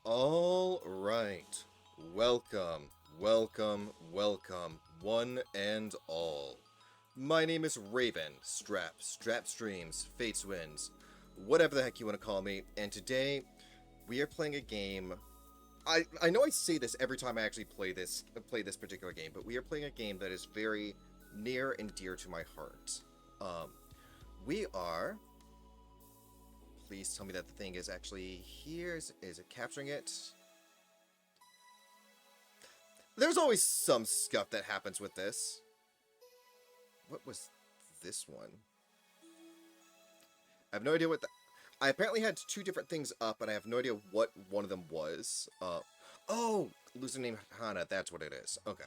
All right. Welcome, welcome, one and all. My name is Raven, Strap Streams, Fates Wins, whatever the heck you want to call me, and today we are playing a game. I know I say this every time I actually play this particular game, but we are playing a game that is very near and dear to my heart. Um, we are. Please tell me that the thing is actually here. Is it capturing it? There's always some scuff that happens with this. What was this one? I have no idea what the... I apparently had two different things up, and I have no idea what one of them was. Oh! Loser named Hana, that's what it is. Okay.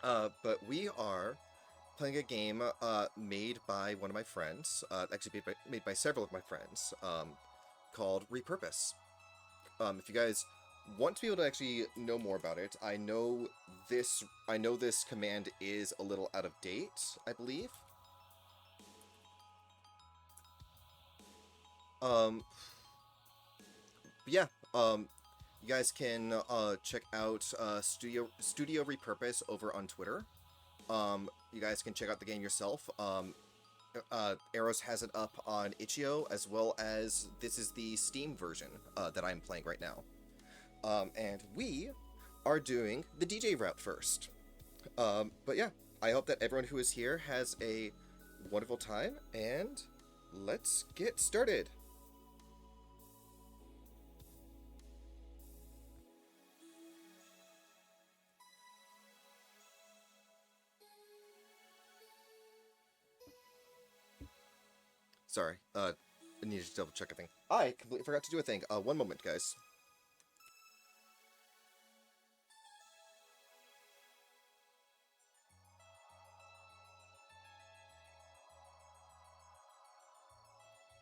But we are playing a game made by one of my friends, actually made by several of my friends, called Repurpose. If you guys want to be able to actually know more about it, I know this command is a little out of date, I believe. Yeah, you guys can check out Studio Repurpose over on Twitter. You guys can check out the game yourself. Eros has it up on Itch.io, as well as this is the Steam version that I'm playing right now. And we are doing the DJ route first. But yeah, I hope that everyone who is here has a wonderful time, and let's get started. Sorry, I needed to double check a thing. I completely forgot to do a thing. One moment, guys.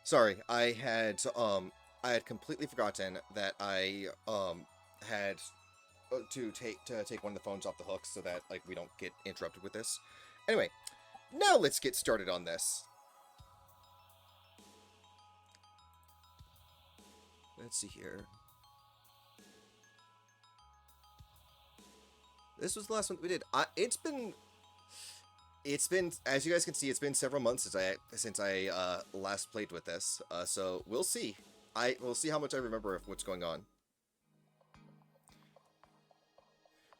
Sorry, I had completely forgotten that I had to take one of the phones off the hook so that like we don't get interrupted with this. Anyway, now let's get started on this. Let's see here. This was the last one we did. It's been, as you guys can see, it's been several months since I last played with this. So we'll see. We'll see how much I remember of what's going on.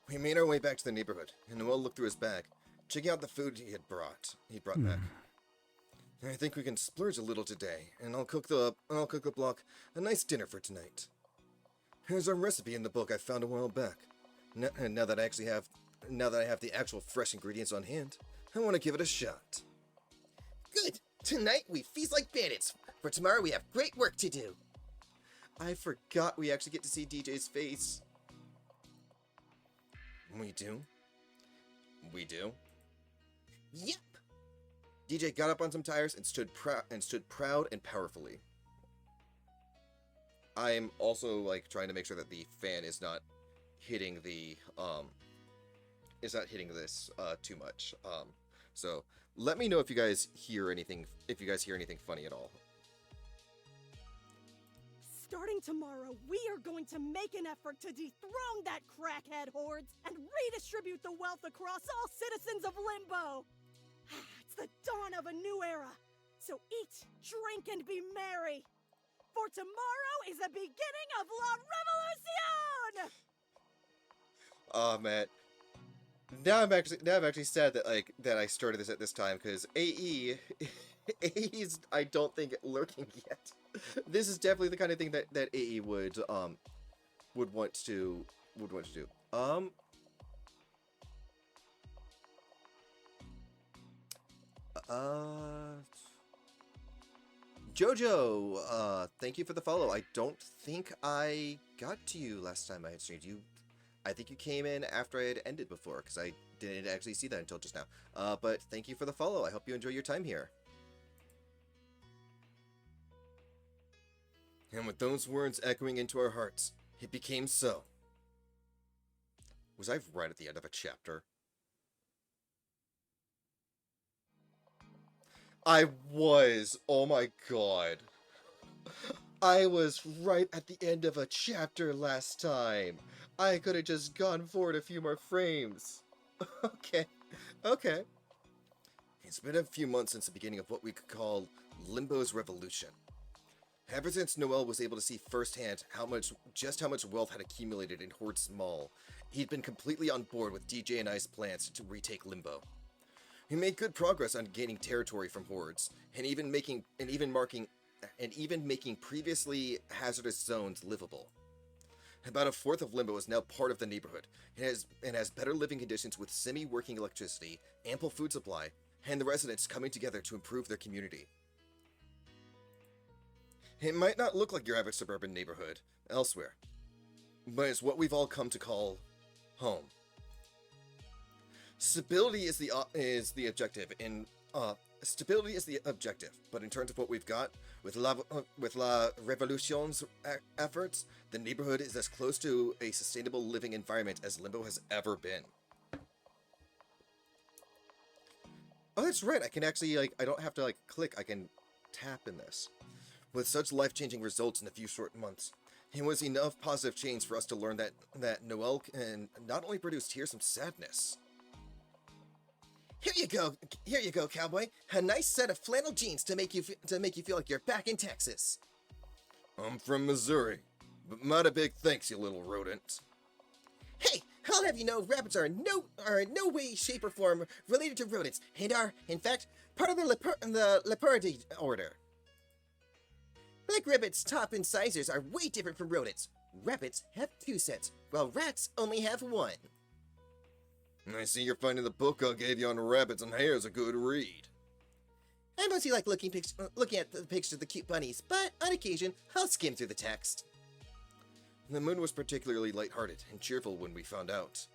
We made our way back to the neighborhood, and Noel looked through his bag, checking out the food he brought back. I think we can splurge a little today, and I'll cook the block a nice dinner for tonight. Here's our recipe in the book I found a while back. Now that I have the actual fresh ingredients on hand, I want to give it a shot. Good! Tonight we feast like bandits. For tomorrow we have great work to do. I forgot we actually get to see DJ's face. We do? We do? Yep! DJ got up on some tires and stood proud and powerfully. I'm also like trying to make sure that the fan is not hitting the this too much. So let me know if you guys hear anything funny at all. Starting tomorrow, we are going to make an effort to dethrone that crackhead Hordes and redistribute the wealth across all citizens of Limbo. It's the dawn of a new era, so eat, drink, and be merry. For tomorrow is the beginning of La Revolution! Oh man, now I'm actually sad that I started this at this time, because AE is I don't think lurking yet. This is definitely the kind of thing that AE would want to do. Jojo, thank you for the follow. I don't think I got to you last time I had streamed. I think you came in after I had ended before, because I didn't actually see that until just now. But thank you for the follow. I hope you enjoy your time here. And with those words echoing into our hearts, it became so. Was I right at the end of a chapter? I was. Oh my god. I was right at the end of a chapter last time. I could have just gone forward a few more frames. Okay, okay. It's been a few months since the beginning of what we could call Limbo's revolution. Ever since Noel was able to see firsthand how much wealth had accumulated in Hordes Mall, he'd been completely on board with DJ and I's plans to retake Limbo. He made good progress on gaining territory from Hordes, and even making previously hazardous zones livable. About a fourth of Limbo is now part of the neighborhood, and has better living conditions with semi-working electricity, ample food supply, and the residents coming together to improve their community. It might not look like your average suburban neighborhood elsewhere, but it's what we've all come to call home. Stability is the objective, but in terms of what we've got, with La Revolution's efforts, the neighborhood is as close to a sustainable living environment as Limbo has ever been. Oh, that's right, I can actually, I don't have to, click, I can tap in this. With such life-changing results in a few short months, it was enough positive change for us to learn that Noel can not only produce tears of sadness. Here you go, cowboy. A nice set of flannel jeans to make you feel like you're back in Texas. I'm from Missouri, but not a big thanks, you little rodent. Hey, I'll have you know, rabbits are in no way, shape, or form related to rodents, and are, in fact, part of the Leporidae order. Black rabbits' top incisors are way different from rodents. Rabbits have 2 sets, while rats only have 1. I see you're finding the book I gave you on rabbits and hares a good read. I mostly like looking at the pictures of the cute bunnies, but on occasion, I'll skim through the text. The mood was particularly lighthearted and cheerful when we found out.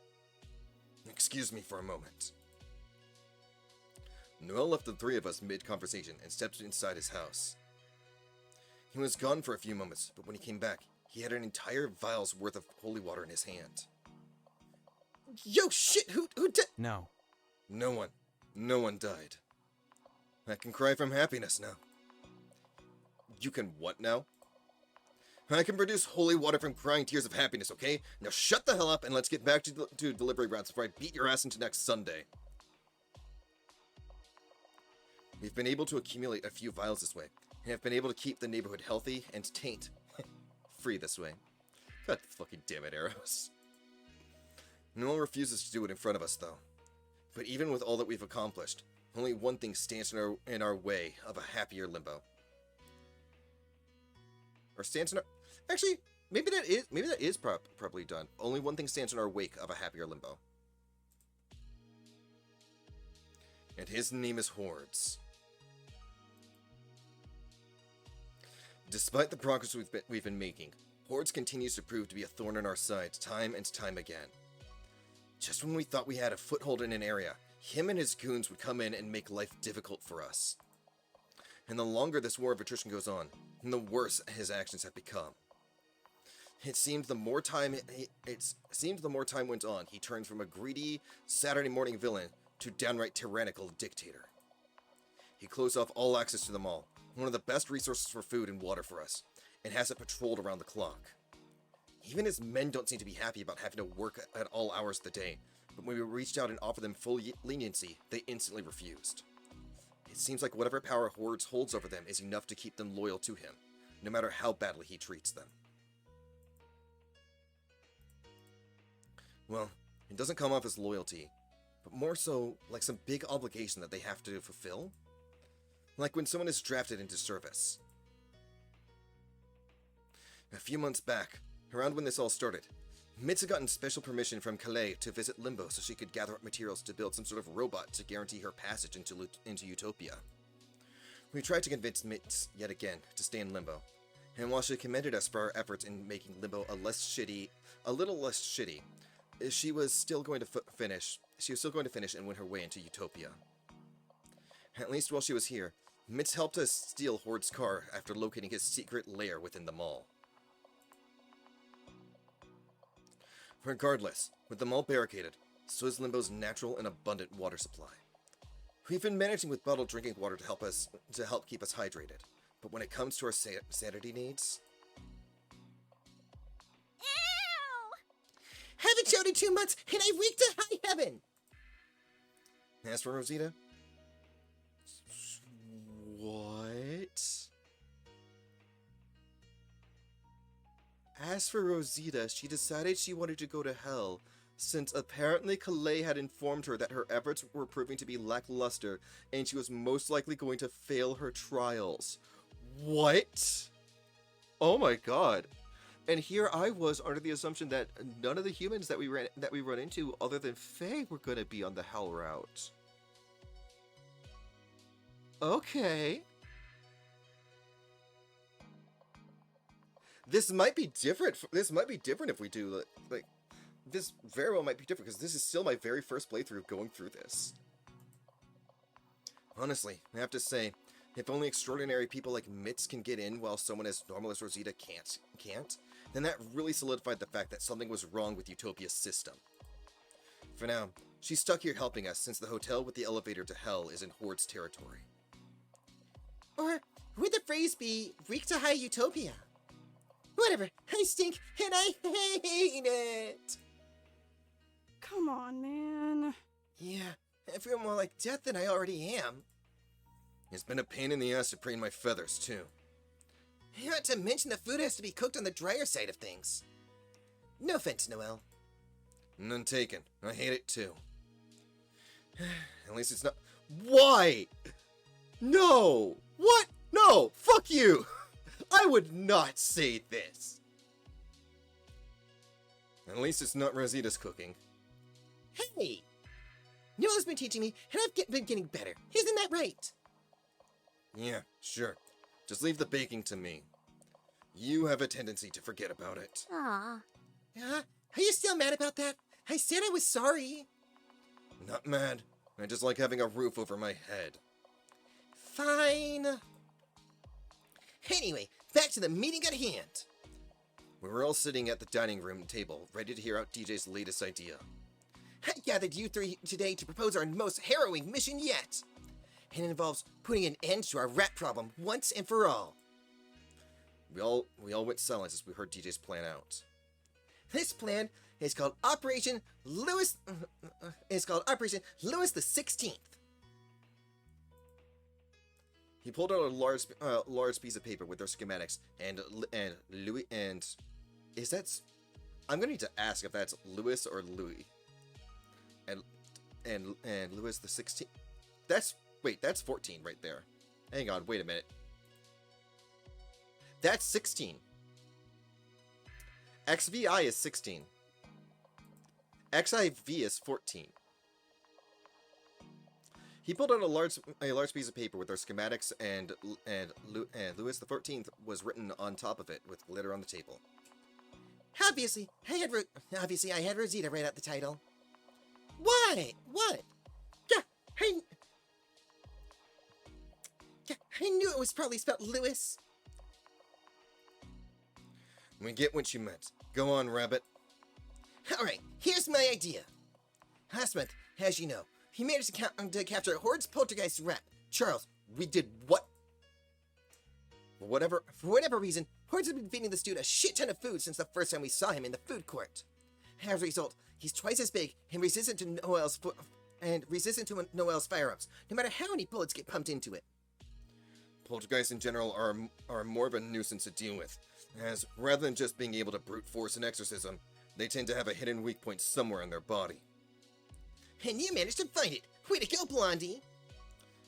Excuse me for a moment. Noel left the 3 of us mid-conversation and stepped inside his house. He was gone for a few moments, but when he came back, he had an entire vial's worth of holy water in his hand. Yo, shit, who did? No. No one died. I can cry from happiness now. You can what now? I can produce holy water from crying tears of happiness, okay? Now shut the hell up and let's get back to delivery routes before I beat your ass into next Sunday. We've been able to accumulate a few vials this way, and have been able to keep the neighborhood healthy and taint free this way. God fucking damn it, Arrows. Noel refuses to do it in front of us, though. But even with all that we've accomplished, only one thing stands in our way of a happier Limbo. Or stands in our... Actually, maybe that is properly done. Only one thing stands in our wake of a happier Limbo. And his name is Hordes. Despite the progress we've been making, Hordes continues to prove to be a thorn in our side time and time again. Just when we thought we had a foothold in an area, him and his goons would come in and make life difficult for us. And the longer this war of attrition goes on, the worse his actions have become. It seemed the more time went on, he turned from a greedy Saturday morning villain to downright tyrannical dictator. He closed off all access to the mall, one of the best resources for food and water for us, and has it patrolled around the clock. Even his men don't seem to be happy about having to work at all hours of the day, but when we reached out and offered them full leniency, they instantly refused. It seems like whatever power Hordes holds over them is enough to keep them loyal to him, no matter how badly he treats them. Well, it doesn't come off as loyalty, but more so like some big obligation that they have to fulfill. Like when someone is drafted into service. A few months back, around when this all started, Mitz had gotten special permission from Calais to visit Limbo so she could gather up materials to build some sort of robot to guarantee her passage into Utopia. We tried to convince Mitz yet again to stay in Limbo, and while she commended us for our efforts in making Limbo a little less shitty, she was still going to finish and win her way into Utopia. At least while she was here, Mitz helped us steal Horde's car after locating his secret lair within the mall. Regardless, with the mall barricaded, so is Limbo's natural and abundant water supply. We've been managing with bottled drinking water to help keep us hydrated, But when it comes to our sanity needs... Ew! Haven't showed in 2 months, and I reeked to high heaven! As for Rosita... What? As for Rosita, she decided she wanted to go to hell, since apparently Calais had informed her that her efforts were proving to be lackluster, and she was most likely going to fail her trials. What? Oh my god. And here I was under the assumption that none of the humans that we run into other than Faye were going to be on the hell route. Okay. This might be different. This might be different if we do like this. Very well might be different because this is still my very first playthrough going through this. Honestly, I have to say, if only extraordinary people like Mitz can get in while someone as normal as Rosita can't, then that really solidified the fact that something was wrong with Utopia's system. For now, she's stuck here helping us since the hotel with the elevator to hell is in Hordes territory. Or would the phrase be, reek to high utopia? Whatever, I stink and I hate it! Come on, man. Yeah, I feel more like death than I already am. It's been a pain in the ass to preen my feathers, too. Not to mention the food has to be cooked on the drier side of things. No offense, Noel. None taken. I hate it, too. At least it's not... Why? No! What? No! Fuck you! I would not say this. At least it's not Rosita's cooking. Hey! Noel's been teaching me, and I've been getting better. Isn't that right? Yeah, sure. Just leave the baking to me. You have a tendency to forget about it. Aw. Are you still mad about that? I said I was sorry. Not mad. I just like having a roof over my head. Fine. Anyway, back to the meeting at hand. We were all sitting at the dining room table, ready to hear out DJ's latest idea. I gathered you three today to propose our most harrowing mission yet. And it involves putting an end to our rat problem once and for all. We all went silent as we heard DJ's plan out. This plan is called Operation Lewis the 16th. He pulled out a large piece of paper with their schematics and Louis and is that? I'm gonna need to ask if that's Louis or Louis. And Louis the 16th. That's 14 right there. Hang on, wait a minute. That's 16. XVI is 16. XIV is 14. He pulled out a large piece of paper with our schematics, and Louis the 14th was written on top of it with glitter on the table. Obviously, I had Rosita write out the title. Why? What? Yeah, I knew it was probably spelled Louis. We get what you meant. Go on, Rabbit. Alright, here's my idea. Last month, as you know, he managed to capture Hordes poltergeist rep, Charles. We did what? For whatever reason, Hordes have been feeding this dude a shit ton of food since the first time we saw him in the food court. As a result, he's twice as big and resistant to Noel's firearms, no matter how many bullets get pumped into it. Poltergeists in general are more of a nuisance to deal with, as rather than just being able to brute force an exorcism, they tend to have a hidden weak point somewhere in their body. And you managed to find it! Way to go, Blondie!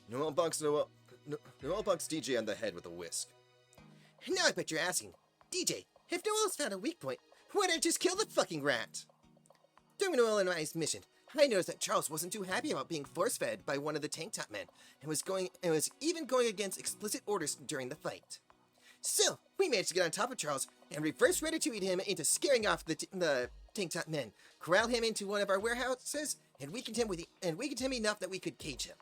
Noel bonks DJ on the head with a whisk. Now I bet you're asking, DJ, if Noel's found a weak point, why not just kill the fucking rat? During Noel and I's mission, I noticed that Charles wasn't too happy about being force-fed by one of the tank top men, and was even going against explicit orders during the fight. So, we managed to get on top of Charles and reverse ratatouille him into scaring off the tank top men, corral him into one of our warehouses, and weakened him enough that we could cage him.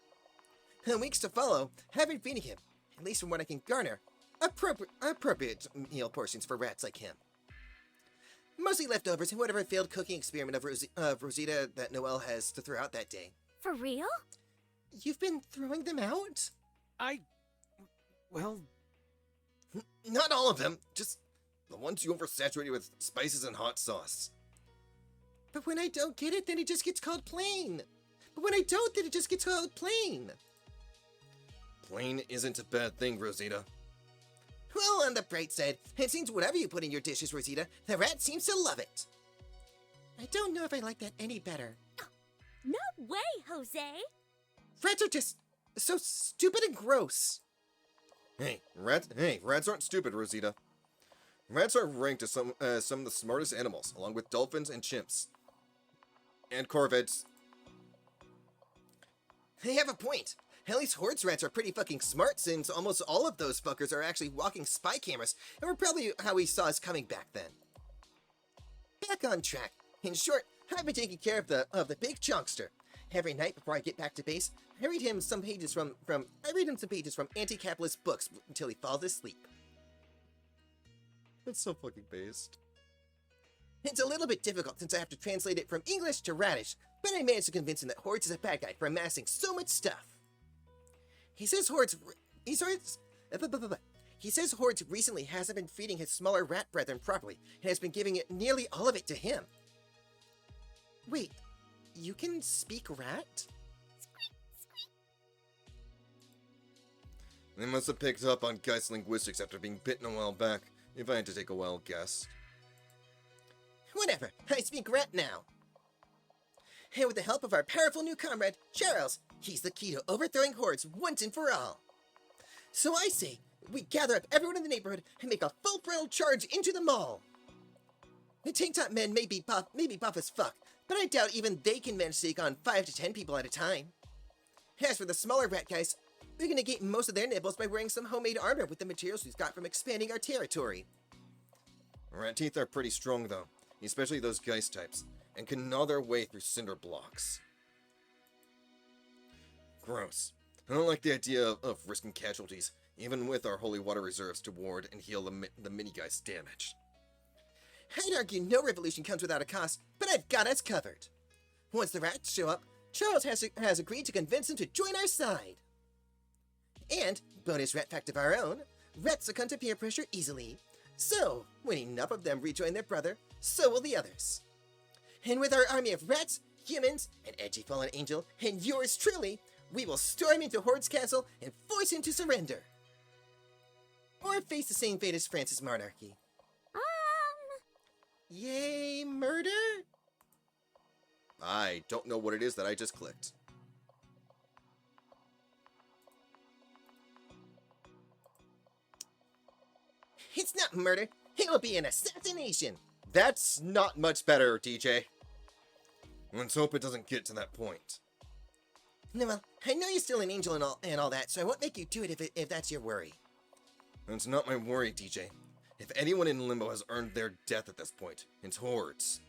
In the weeks to follow, I've been feeding him, at least from what I can garner, appropriate meal portions for rats like him. Mostly leftovers and whatever failed cooking experiment of Rosita that Noel has to throw out that day. For real? You've been throwing them out? Well, Not all of them, just the ones you oversaturated with spices and hot sauce. But when I don't get it, then it just gets called plain. But when I don't, then it just gets called plain. Plain isn't a bad thing, Rosita. Well, on the bright side, it seems whatever you put in your dishes, Rosita, the rat seems to love it. I don't know if I like that any better. No way, Jose! Rats are just so stupid and gross. Hey, rats aren't stupid, Rosita. Rats are ranked as some of the smartest animals, along with dolphins and chimps. And corvids. They have a point. At least Hordes rats are pretty fucking smart, since almost all of those fuckers are actually walking spy cameras, and were probably how he saw us coming back then. Back on track. In short, I've been taking care of the big chunkster. Every night before I get back to base, I read him some pages from anti-capitalist books until he falls asleep. That's so fucking based. It's a little bit difficult since I have to translate it from English to Radish, but I managed to convince him that Hordes is a bad guy for amassing so much stuff. He says Hordes recently hasn't been feeding his smaller rat brethren properly, and has been giving it nearly all of it to him. Wait, you can speak rat? They must have picked up on Geist linguistics after being bitten a while back, if I had to take a wild guess. Whatever, I speak rat now. And with the help of our powerful new comrade, Charles, he's the key to overthrowing Hordes once and for all. So I say, we gather up everyone in the neighborhood and make a full-throttle charge into the mall. The tank top men may be buff as fuck, but I doubt even they can manage to take on 5 to 10 people at a time. As for the smaller rat guys, we're gonna get most of their nibbles by wearing some homemade armor with the materials we've got from expanding our territory. Rat teeth are pretty strong, though, especially those Geist types, and can gnaw their way through cinder blocks. Gross. I don't like the idea of risking casualties, even with our holy water reserves to ward and heal the mini-Geist damage. I'd argue no revolution comes without a cost, but I've got us covered. Once the rats show up, Charles has agreed to convince them to join our side. And, bonus rat fact of our own, rats succumb to peer pressure easily. So, when enough of them rejoin their brother, so will the others. And with our army of rats, humans, an edgy fallen angel, and yours truly, we will storm into Horde's castle and force him to surrender. Or face the same fate as Francis' monarchy. Yay, murder? I don't know what it is that I just clicked. It's not murder. It will be an assassination. That's not much better, DJ. Let's hope it doesn't get to that point. Noel, I know you're still an angel and all that, so I won't make you do it if that's your worry. That's not my worry, DJ. If anyone in Limbo has earned their death at this point, it's Hordes.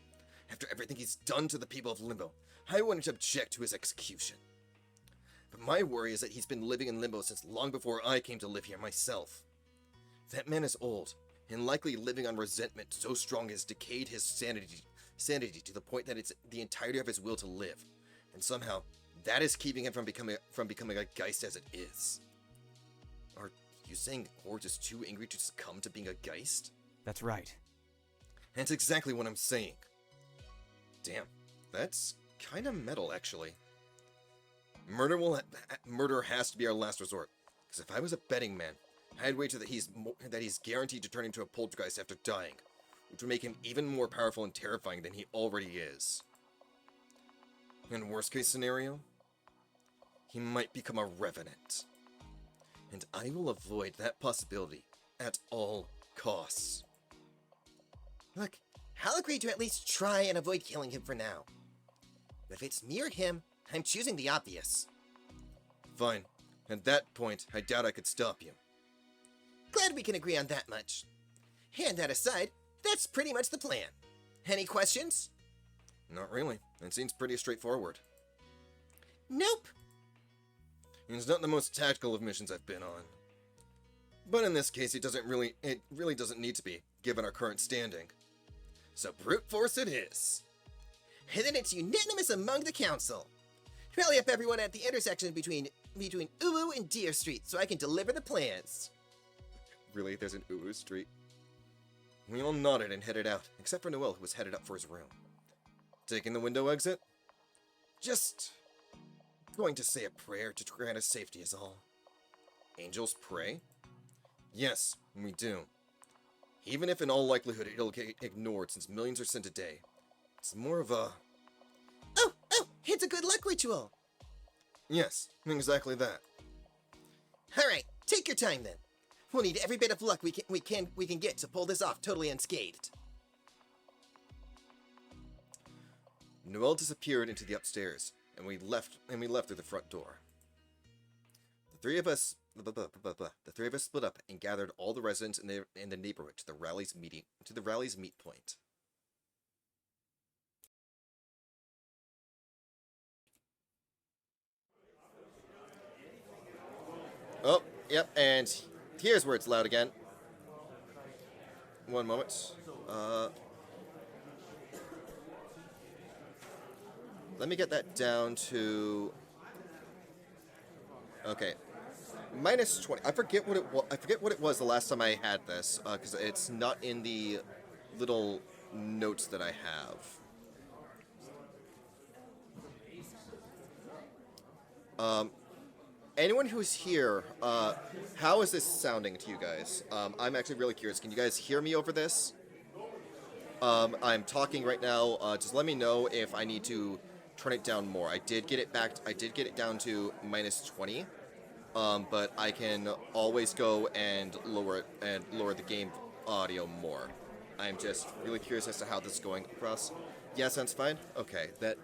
After everything he's done to the people of Limbo, I wouldn't object to his execution. But my worry is that he's been living in Limbo since long before I came to live here myself. That man is old, and likely living on resentment so strong has decayed his sanity to the point that it's the entirety of his will to live, and somehow that is keeping him from becoming a Geist as it is. Are you saying Hordes is too angry to succumb to being a Geist? That's right. That's exactly what I'm saying. Damn, that's kind of metal, actually. Murder has to be our last resort, because if I was a betting man, I'd wager that he's guaranteed to turn into a poltergeist after dying, which would make him even more powerful and terrifying than he already is. In worst case scenario, he might become a revenant. And I will avoid that possibility at all costs. Look, I'll agree to at least try and avoid killing him for now. But if it's me or him, I'm choosing the obvious. Fine. At that point, I doubt I could stop you. Glad we can agree on that much. And that aside, that's pretty much the plan. Any questions? Not really. It seems pretty straightforward. Nope. It's not the most tactical of missions I've been on. But in this case, it really doesn't need to be, given our current standing. So brute force it is. And then it's unanimous among the council. Rally up everyone at the intersection between Uwu and Deer Street so I can deliver the plans. Really? There's an Uru Street? We all nodded and headed out, except for Noel, who was headed up for his room. Taking the window exit? Just going to say a prayer to grant us safety is all. Angels pray? Yes, we do. Even if in all likelihood it'll get ignored since millions are sent a day. It's more of a... Oh, it's a good luck ritual. Yes, exactly that. Alright, take your time then. We'll need every bit of luck we can get to pull this off totally unscathed. Noel disappeared into the upstairs, and we left through the front door. The three of us split up and gathered all the residents in the neighborhood to the rally's meet point. Oh, yep, and here's where it's loud again. One moment. Let me get that down to... Okay. Minus 20. I forget what it was the last time I had this, because it's not in the little notes that I have. Anyone who's here, how is this sounding to you guys? I'm actually really curious. Can you guys hear me over this? I'm talking right now. Just let me know if I need to turn it down more. I did get it down to minus 20. But I can always go and lower the game audio more. I'm just really curious as to how this is going across. Yeah, sounds fine. Okay, that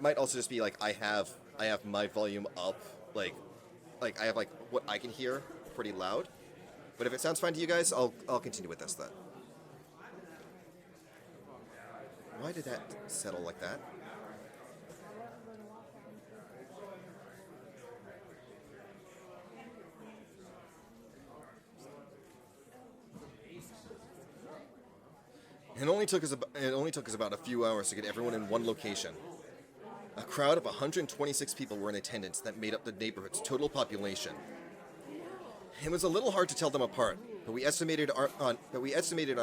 might also just be like I have my volume up, like I have like what I can hear pretty loud. But if it sounds fine to you guys, I'll continue with this then. Why did that settle like that? It only took us about a few hours to get everyone in one location. A crowd of 126 people were in attendance that made up the neighborhood's total population. It was a little hard to tell them apart, but we estimated on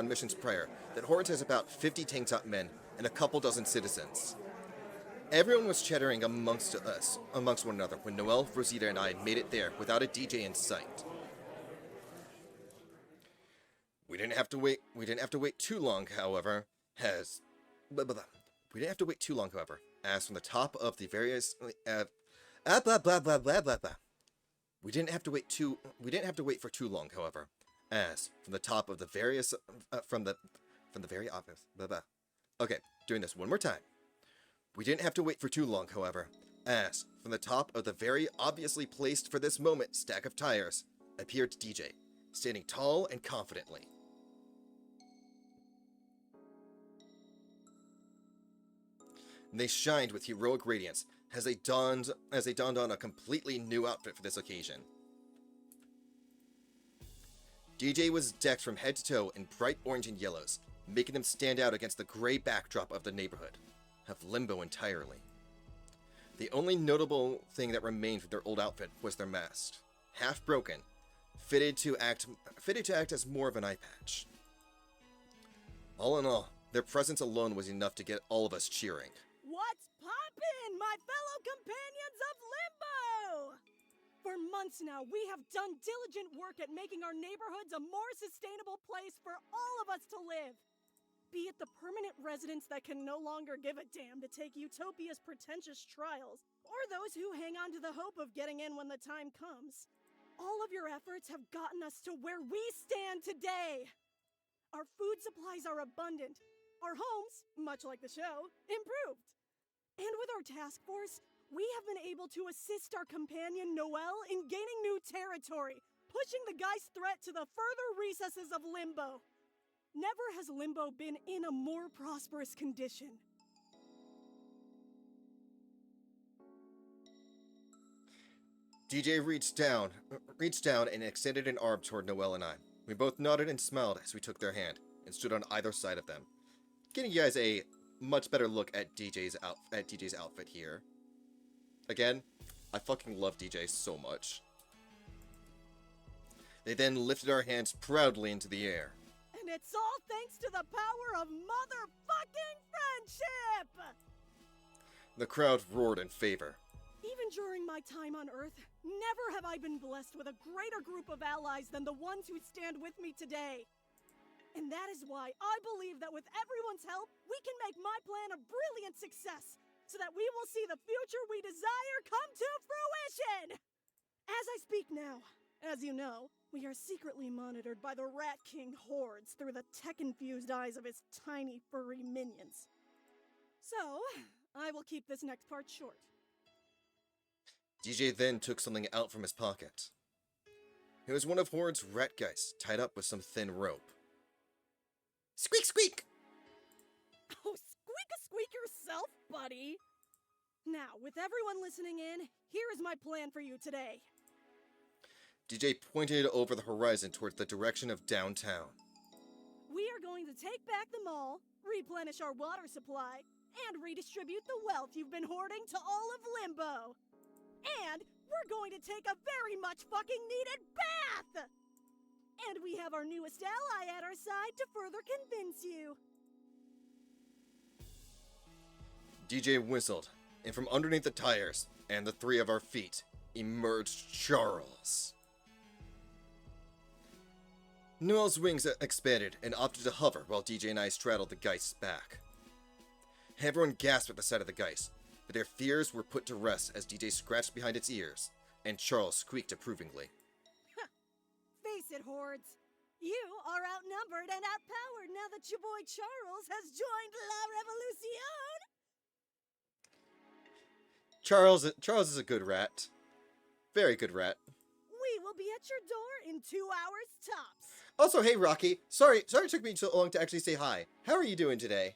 missions prior that Hordes has about 50 tank top men and a couple dozen citizens. Everyone was chattering amongst one another when Noel, Rosita, and I made it there without a DJ in sight. We didn't have to wait too long, however, as from the top of the various We didn't have to wait for too long, however, as from the top of the various from the very obvious Okay, doing this one more time. We didn't have to wait for too long, however, as from the top of the very obviously placed for this moment stack of tires appeared DJ, standing tall and confidently. They shined with heroic radiance as they donned on a completely new outfit for this occasion. DJ was decked from head to toe in bright orange and yellows, making them stand out against the gray backdrop of the neighborhood, of Limbo entirely. The only notable thing that remained from their old outfit was their mask, half broken, fitted to act as more of an eye patch. All in all, their presence alone was enough to get all of us cheering. What's poppin', my fellow companions of Limbo? For months now, we have done diligent work at making our neighborhoods a more sustainable place for all of us to live. Be it the permanent residents that can no longer give a damn to take Utopia's pretentious trials, or those who hang on to the hope of getting in when the time comes. All of your efforts have gotten us to where we stand today. Our food supplies are abundant. Our homes, much like the show, improved. And with our task force, we have been able to assist our companion Noel in gaining new territory, pushing the Geist threat to the further recesses of Limbo. Never has Limbo been in a more prosperous condition. DJ reached down and extended an arm toward Noel and I. We both nodded and smiled as we took their hand and stood on either side of them, getting you guys a much better look at DJ's outfit here. Again, I fucking love DJ so much. They then lifted our hands proudly into the air. And it's all thanks to the power of motherfucking friendship! The crowd roared in favor. Even during my time on Earth, never have I been blessed with a greater group of allies than the ones who stand with me today. And that is why I believe that with everyone's help, we can make my plan a brilliant success, so that we will see the future we desire come to fruition! As I speak now, as you know, we are secretly monitored by the Rat King Hordes through the tech-infused eyes of his tiny furry minions. So, I will keep this next part short. DJ then took something out from his pocket. It was one of Horde's rat guys, tied up with some thin rope. Squeak, squeak! Oh, squeak yourself, buddy! Now, with everyone listening in, here is my plan for you today. DJ pointed over the horizon towards the direction of downtown. We are going to take back the mall, replenish our water supply, and redistribute the wealth you've been hoarding to all of Limbo. And we're going to take a very much fucking needed bath! And we have our newest ally at our side to further convince you. DJ whistled, and from underneath the tires and the three of our feet emerged Charles. Noel's wings expanded and opted to hover while DJ and I straddled the Geist's back. Everyone gasped at the sight of the Geist, but their fears were put to rest as DJ scratched behind its ears, and Charles squeaked approvingly. Face it, Hordes. You are outnumbered and outpowered now that your boy Charles has joined La Revolucion. Charles is a good rat. Very good rat. We will be at your door in 2 hours tops. Also, hey Rocky, sorry it took me so long to actually say hi. How are you doing today?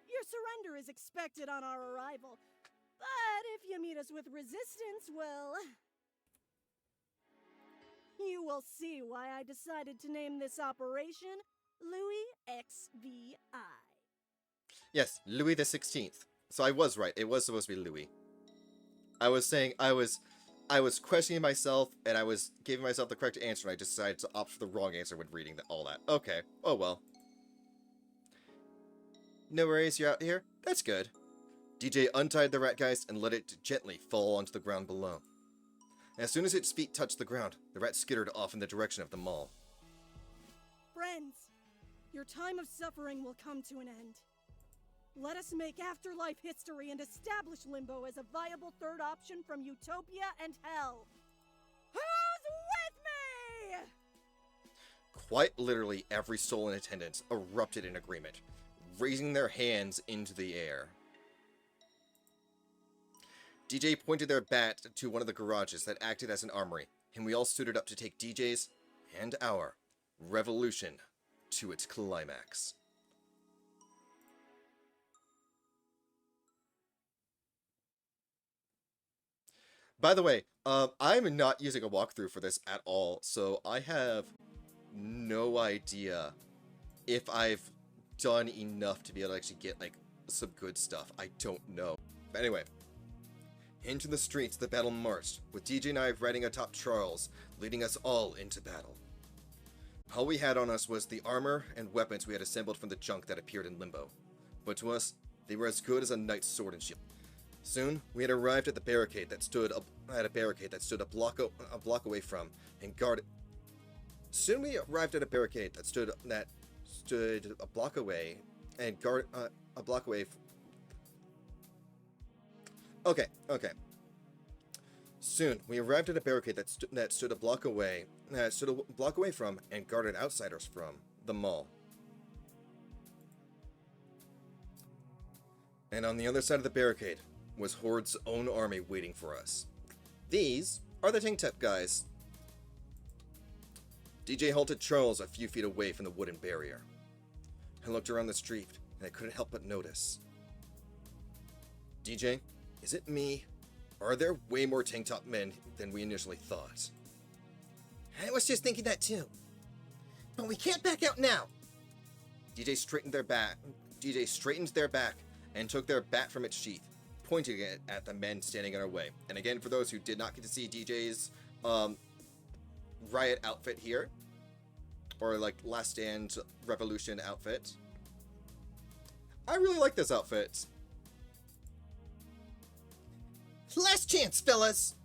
Your surrender is expected on our arrival. But if you meet us with resistance, well, you will see why I decided to name this operation Louis XVI. Yes, Louis the 16th. So I was right. It was supposed to be Louis. I was questioning myself, and I was giving myself the correct answer, and I just decided to opt for the wrong answer when reading all that. Okay. Oh well. No worries, you're out here? That's good. DJ untied the Ratgeist and let it gently fall onto the ground below. As soon as its feet touched the ground, the rat skittered off in the direction of the mall. Friends, your time of suffering will come to an end. Let us make afterlife history and establish Limbo as a viable third option from Utopia and Hell. Who's with me? Quite literally every soul in attendance erupted in agreement, raising their hands into the air. DJ pointed their bat to one of the garages that acted as an armory, and we all suited up to take DJ's, and our, revolution to its climax. By the way, I'm not using a walkthrough for this at all, so I have no idea if I've done enough to be able to actually get, like, some good stuff. I don't know. But anyway, into the streets the battle marched, with DJ and I riding atop Charles, leading us all into battle. All we had on us was the armor and weapons we had assembled from the junk that appeared in Limbo. But to us, they were as good as a knight's sword and shield. Soon, we had arrived at the barricade that stood a block away from and guarded. Soon we arrived at a barricade that stood a block away and guard a block away. Okay. Soon we arrived at a barricade that stood a block away from and guarded outsiders from the mall. And on the other side of the barricade was Horde's own army waiting for us. These are the Tank Top guys. DJ halted Charles a few feet away from the wooden barrier. I looked around the street, and I couldn't help but notice. DJ, is it me? Or are there way more Tank Top men than we initially thought? I was just thinking that too. But we can't back out now. DJ straightened their back and took their bat from its sheath, pointing it at the men standing in our way. And again, for those who did not get to see DJ's riot outfit here. Or like Last Stand Revolution outfit. I really like this outfit. Last chance, fellas!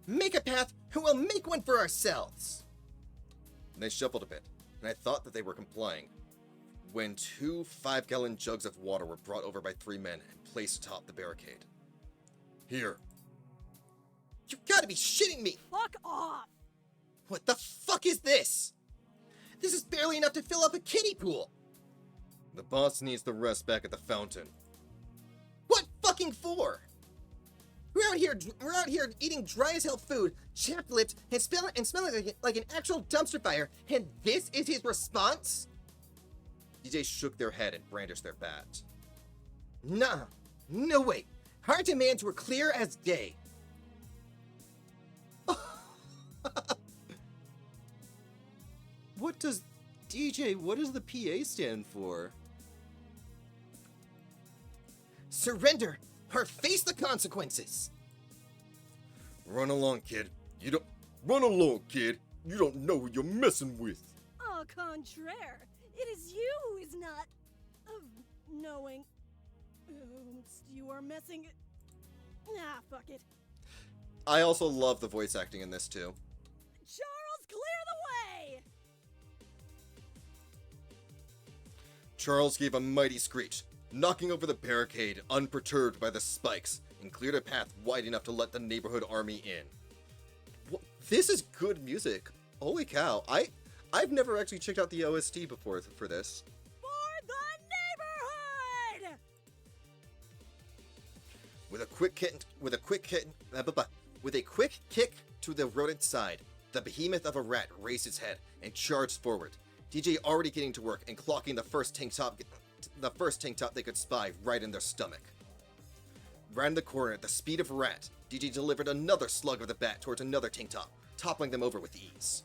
Make a path, and we'll make one for ourselves! And they shuffled a bit, and I thought that they were complying, when 2 5-gallon jugs of water were brought over by 3 men and placed atop the barricade. Here. You gotta be shitting me! Fuck off! What the fuck is this? This is barely enough to fill up a kiddie pool! The boss needs the rest back at the fountain. What fucking for? We're out here eating dry as hell food, chapped lipped, and smelling like an actual dumpster fire, and this is his response? DJ shook their head and brandished their bat. Nah, no way. Our demands were clear as day. What does the PA stand for? Surrender or face the consequences. Run along, kid. Run along, kid. You don't know who you're messing with. Au contraire, it is you who is not knowing. You are messing. Ah, fuck it. I also love the voice acting in this too. Charles, clear the way! Charles gave a mighty screech, knocking over the barricade unperturbed by the spikes, and cleared a path wide enough to let the neighborhood army in. This is good music. Holy cow. I've never actually checked out the OST before for this. For the neighborhood! With a quick kick to the rodent's side, the behemoth of a rat raised its head and charged forward. DJ already getting to work and clocking the first tank top they could spy right in their stomach. Round the corner at the speed of a rat, DJ delivered another slug of the bat towards another tank top, toppling them over with ease.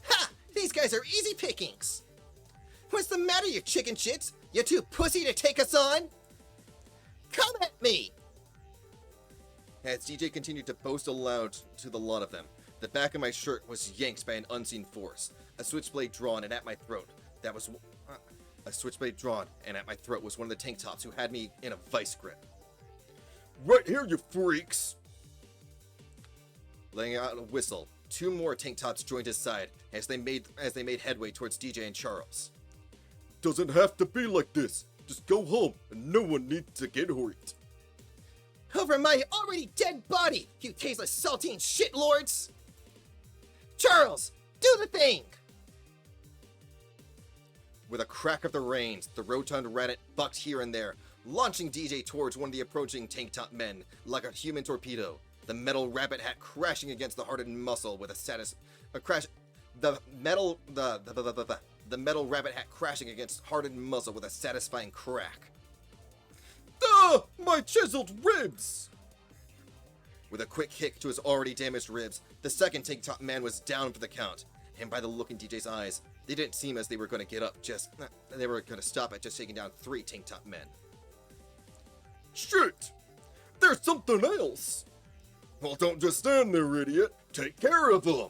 Ha! These guys are easy pickings! What's the matter, you chicken shits? You too pussy to take us on? Come at me! As DJ continued to boast aloud to the lot of them, the back of my shirt was yanked by an unseen force, a switchblade drawn and at my throat. A switchblade drawn and at my throat was one of the tank tops who had me in a vice grip. Right here, you freaks! Laying out a whistle, 2 more tank tops joined his side as they made headway towards DJ and Charles. Doesn't have to be like this. Just go home, and no one needs to get hurt. Over my already dead body, you tasteless saltine shitlords! Charles, do the thing! With a crack of the reins, the rotund rat bucked here and there, launching DJ towards one of the approaching tank top men like a human torpedo. The metal rabbit hat crashing against the hardened muscle with the metal rabbit hat crashing against hardened muzzle with a satisfying crack. Ah! My chiseled ribs! With a quick kick to his already damaged ribs, the second tank top man was down for the count, and by the look in DJ's eyes, they didn't seem as they were going to get up they were going to stop at just taking down 3 tank top men. Shit! There's something else! Well, don't just stand there, idiot. Take care of him!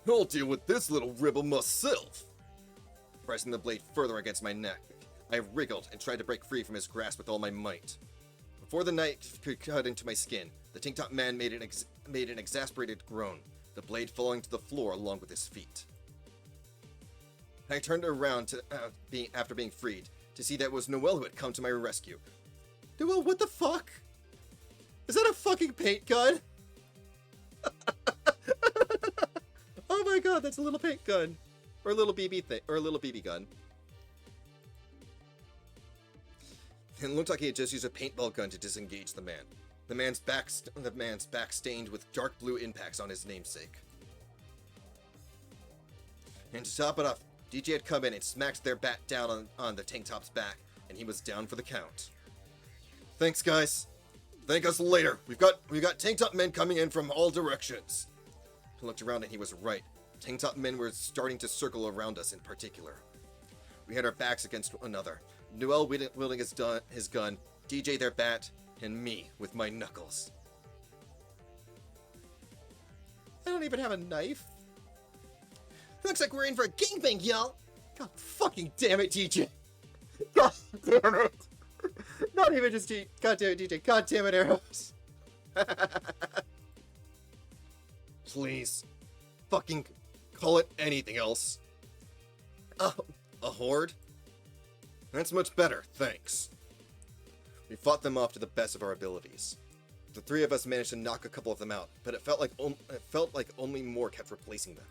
I'll deal with this little rebel myself. Pressing the blade further against my neck, I wriggled and tried to break free from his grasp with all my might. Before the knife could cut into my skin, the tank top man made an exasperated groan, the blade falling to the floor along with his feet. I turned around after being freed to see that it was Noel who had come to my rescue. Noel, what the fuck? Is that a fucking paint gun? Oh my god, that's a little paint gun. Or a little BB gun. It looked like he had just used a paintball gun to disengage the man. The man's back stained with dark blue impacts on his namesake. And to top it off, DJ had come in and smacked their bat down on the tank top's back, and he was down for the count. Thanks, guys. Thank us later. We've got tank top men coming in from all directions. I looked around and he was right. Tank top men were starting to circle around us in particular. We had our backs against one another. Noel wielding his gun, DJ their bat, and me with my knuckles. I don't even have a knife. Looks like we're in for a gangbang, y'all. God fucking damn it, DJ. God damn it. Not even just DJ. God damn it, DJ. God damn it, arrows. Please. Fucking call it anything else. A horde? That's much better, thanks. We fought them off to the best of our abilities. The three of us managed to knock a couple of them out, but it felt like only more kept replacing them.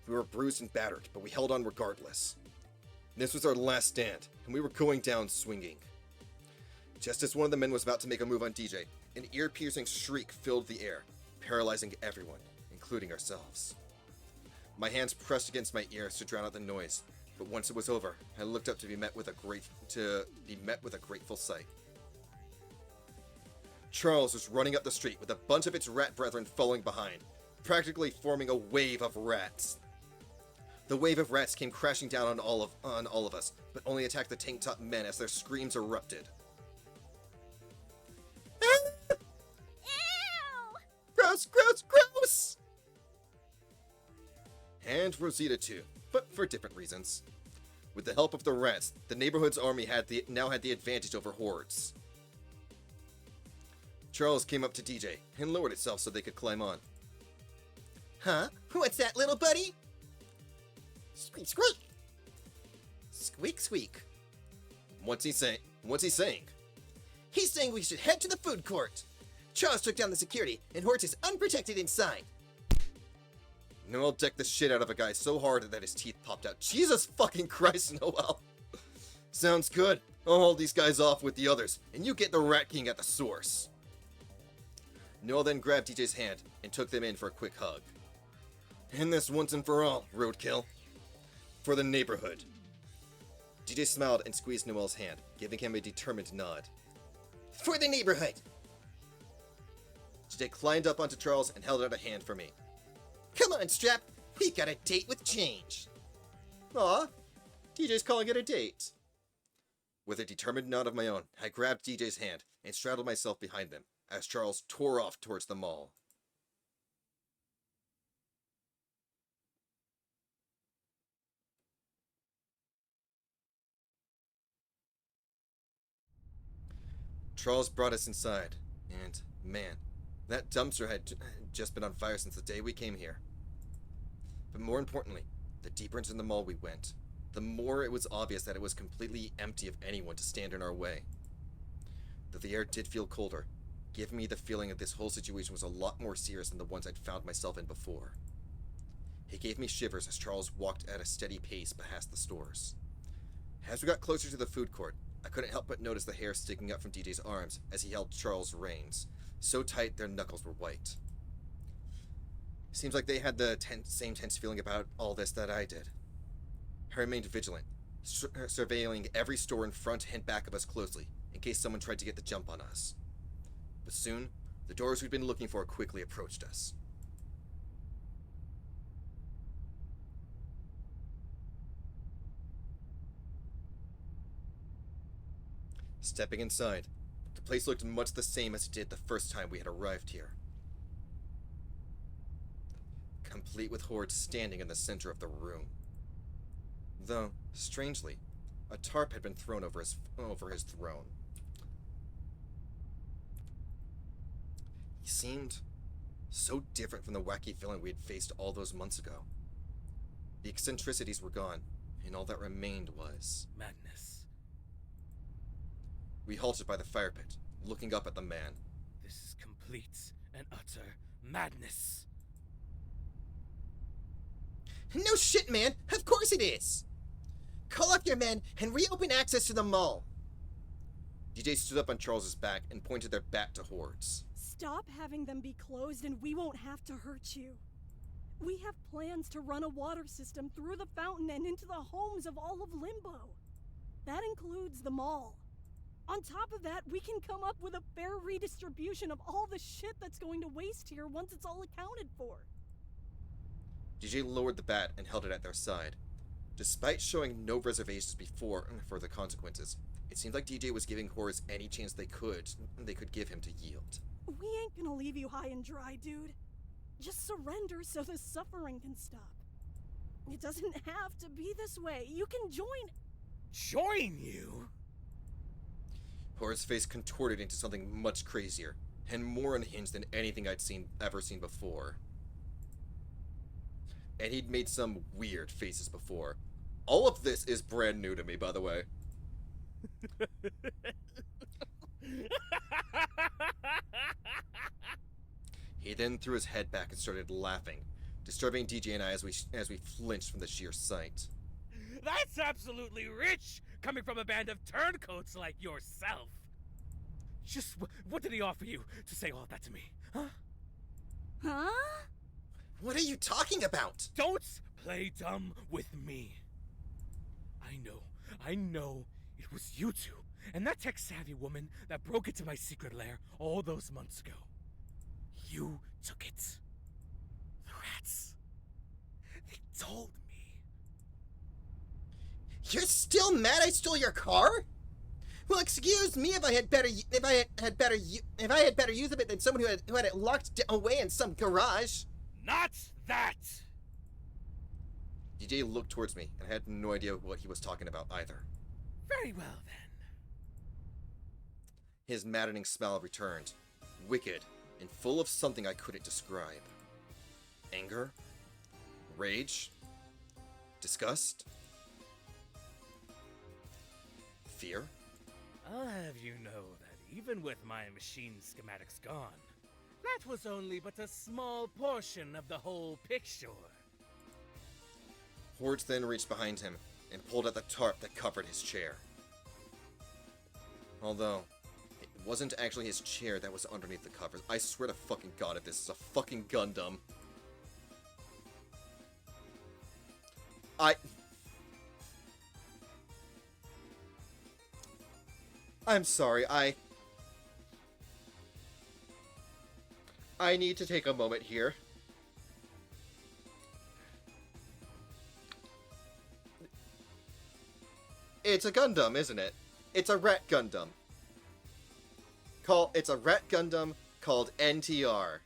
We were bruised and battered, but we held on regardless. This was our last stand, and we were going down swinging. Just as one of the men was about to make a move on DJ, an ear-piercing shriek filled the air, paralyzing everyone, including ourselves. My hands pressed against my ears to drown out the noise, but once it was over, I looked up to be met with a grateful sight. Charles was running up the street with a bunch of its rat brethren following behind, practically forming a wave of rats. The wave of rats came crashing down on all of us, but only attacked the tank-top men as their screams erupted. Ew! Gross, gross, gross! And Rosita too, but for different reasons. With the help of the rats, the neighborhood's army now had the advantage over hordes. Charles came up to DJ and lowered itself so they could climb on. Huh? What's that, little buddy? Squeak, squeak. Squeak, squeak. What's he saying? He's saying we should head to the food court. Charles took down the security, and Hordes is unprotected inside. Noel decked the shit out of a guy so hard that his teeth popped out. Jesus fucking Christ, Noel! Sounds good. I'll hold these guys off with the others, and you get the Rat King at the source. Noel then grabbed DJ's hand and took them in for a quick hug. End this once and for all, Roadkill. For the neighborhood. DJ smiled and squeezed Noel's hand, giving him a determined nod. For the neighborhood! DJ climbed up onto Charles and held out a hand for me. Come on, Strap. We got a date with change. Aw, DJ's calling it a date. With a determined nod of my own, I grabbed DJ's hand and straddled myself behind them as Charles tore off towards the mall. Charles brought us inside, and man, that dumpster had just been on fire since the day we came here. But more importantly, the deeper into the mall we went, the more it was obvious that it was completely empty of anyone to stand in our way. Though the air did feel colder, giving me the feeling that this whole situation was a lot more serious than the ones I'd found myself in before. It gave me shivers as Charles walked at a steady pace past the stores. As we got closer to the food court, I couldn't help but notice the hair sticking up from DJ's arms as he held Charles' reins, so tight their knuckles were white. Seems like they had the same tense feeling about all this that I did. I remained vigilant, surveilling every store in front and back of us closely, in case someone tried to get the jump on us. But soon, the doors we'd been looking for quickly approached us. Stepping inside, the place looked much the same as it did the first time we had arrived here. Complete with Hordes standing in the center of the room. Though, strangely, a tarp had been thrown over his throne. He seemed so different from the wacky villain we had faced all those months ago. The eccentricities were gone, and all that remained was madness. We halted by the fire pit, looking up at the man. This is complete and utter madness. No shit, man. Of course it is. Call up your men and reopen access to the mall. DJ stood up on Charles's back and pointed their bat to Hordes. Stop having them be closed and we won't have to hurt you. We have plans to run a water system through the fountain and into the homes of all of Limbo. That includes the mall. On top of that, we can come up with a fair redistribution of all the shit that's going to waste here once it's all accounted for. DJ lowered the bat and held it at their side. Despite showing no reservations before for the consequences, it seemed like DJ was giving Hordes any chance they could give him to yield. We ain't gonna leave you high and dry, dude. Just surrender so the suffering can stop. It doesn't have to be this way. You can join. Join you? Horde's face contorted into something much crazier, and more unhinged than anything I'd ever seen before. And he'd made some weird faces before. All of this is brand new to me, by the way. He then threw his head back and started laughing, disturbing DJ and I as we flinched from the sheer sight. That's absolutely rich, coming from a band of turncoats like yourself. Just what did he offer you to say all that to me, huh? Huh? What are you talking about? Don't play dumb with me. I know it was you two and that tech-savvy woman that broke into my secret lair all those months ago. You took it. The rats. They told me. You're still mad I stole your car? Well, excuse me if I had better use of it than someone who had it locked away in some garage. Not that! DJ looked towards me, and I had no idea what he was talking about either. Very well, then. His maddening smile returned, wicked, and full of something I couldn't describe. Anger? Rage? Disgust? Fear? I'll have you know that even with my machine schematics gone, that was only but a small portion of the whole picture. Hordes then reached behind him and pulled at the tarp that covered his chair. Although, it wasn't actually his chair that was underneath the covers. I swear to fucking God if this is a fucking Gundam. I'm sorry, I need to take a moment here. It's a Gundam, isn't it? It's a rat Gundam. It's a rat Gundam called NTR.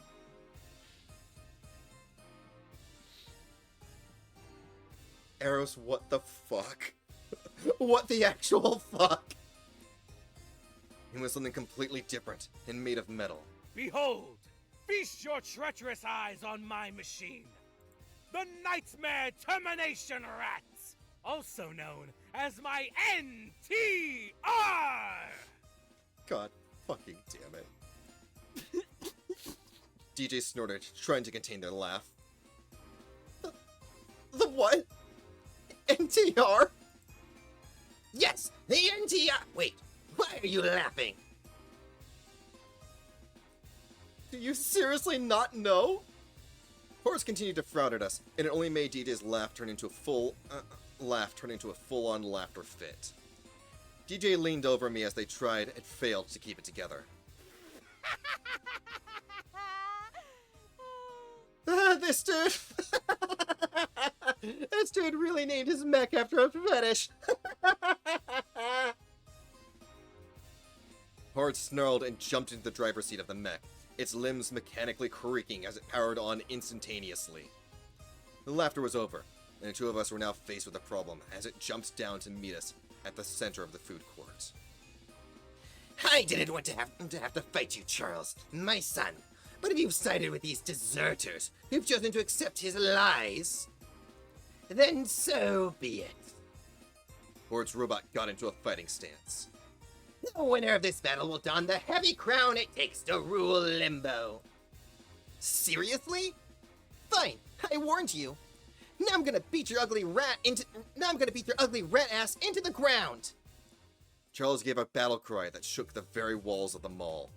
Eros, what the fuck? What the actual fuck? It was something completely different and made of metal. Behold! Feast your treacherous eyes on my machine! The Nightmare Termination Rats! Also known as my NTR! God fucking damn it. DJ snorted, trying to contain their laugh. The what? NTR? Yes, the NTR. Wait, why are you laughing? Do you seriously not know? Hordes continued to frown at us, and it only made DJ's laugh turn into a full-on laughter fit. DJ leaned over me as they tried and failed to keep it together. This dude... This dude really named his mech after a fetish. Hordes snarled and jumped into the driver's seat of the mech, its limbs mechanically creaking as it powered on instantaneously. The laughter was over, and the two of us were now faced with a problem as it jumped down to meet us at the center of the food court. I didn't want to have to fight you, Charles, my son. But if you've sided with these deserters who've chosen to accept his lies, then so be it. Horde's robot got into a fighting stance. The winner of this battle will don the heavy crown it takes to rule Limbo. Seriously? Fine, I warned you. Now I'm gonna beat your ugly rat ass into the ground. Charles gave a battle cry that shook the very walls of the mall.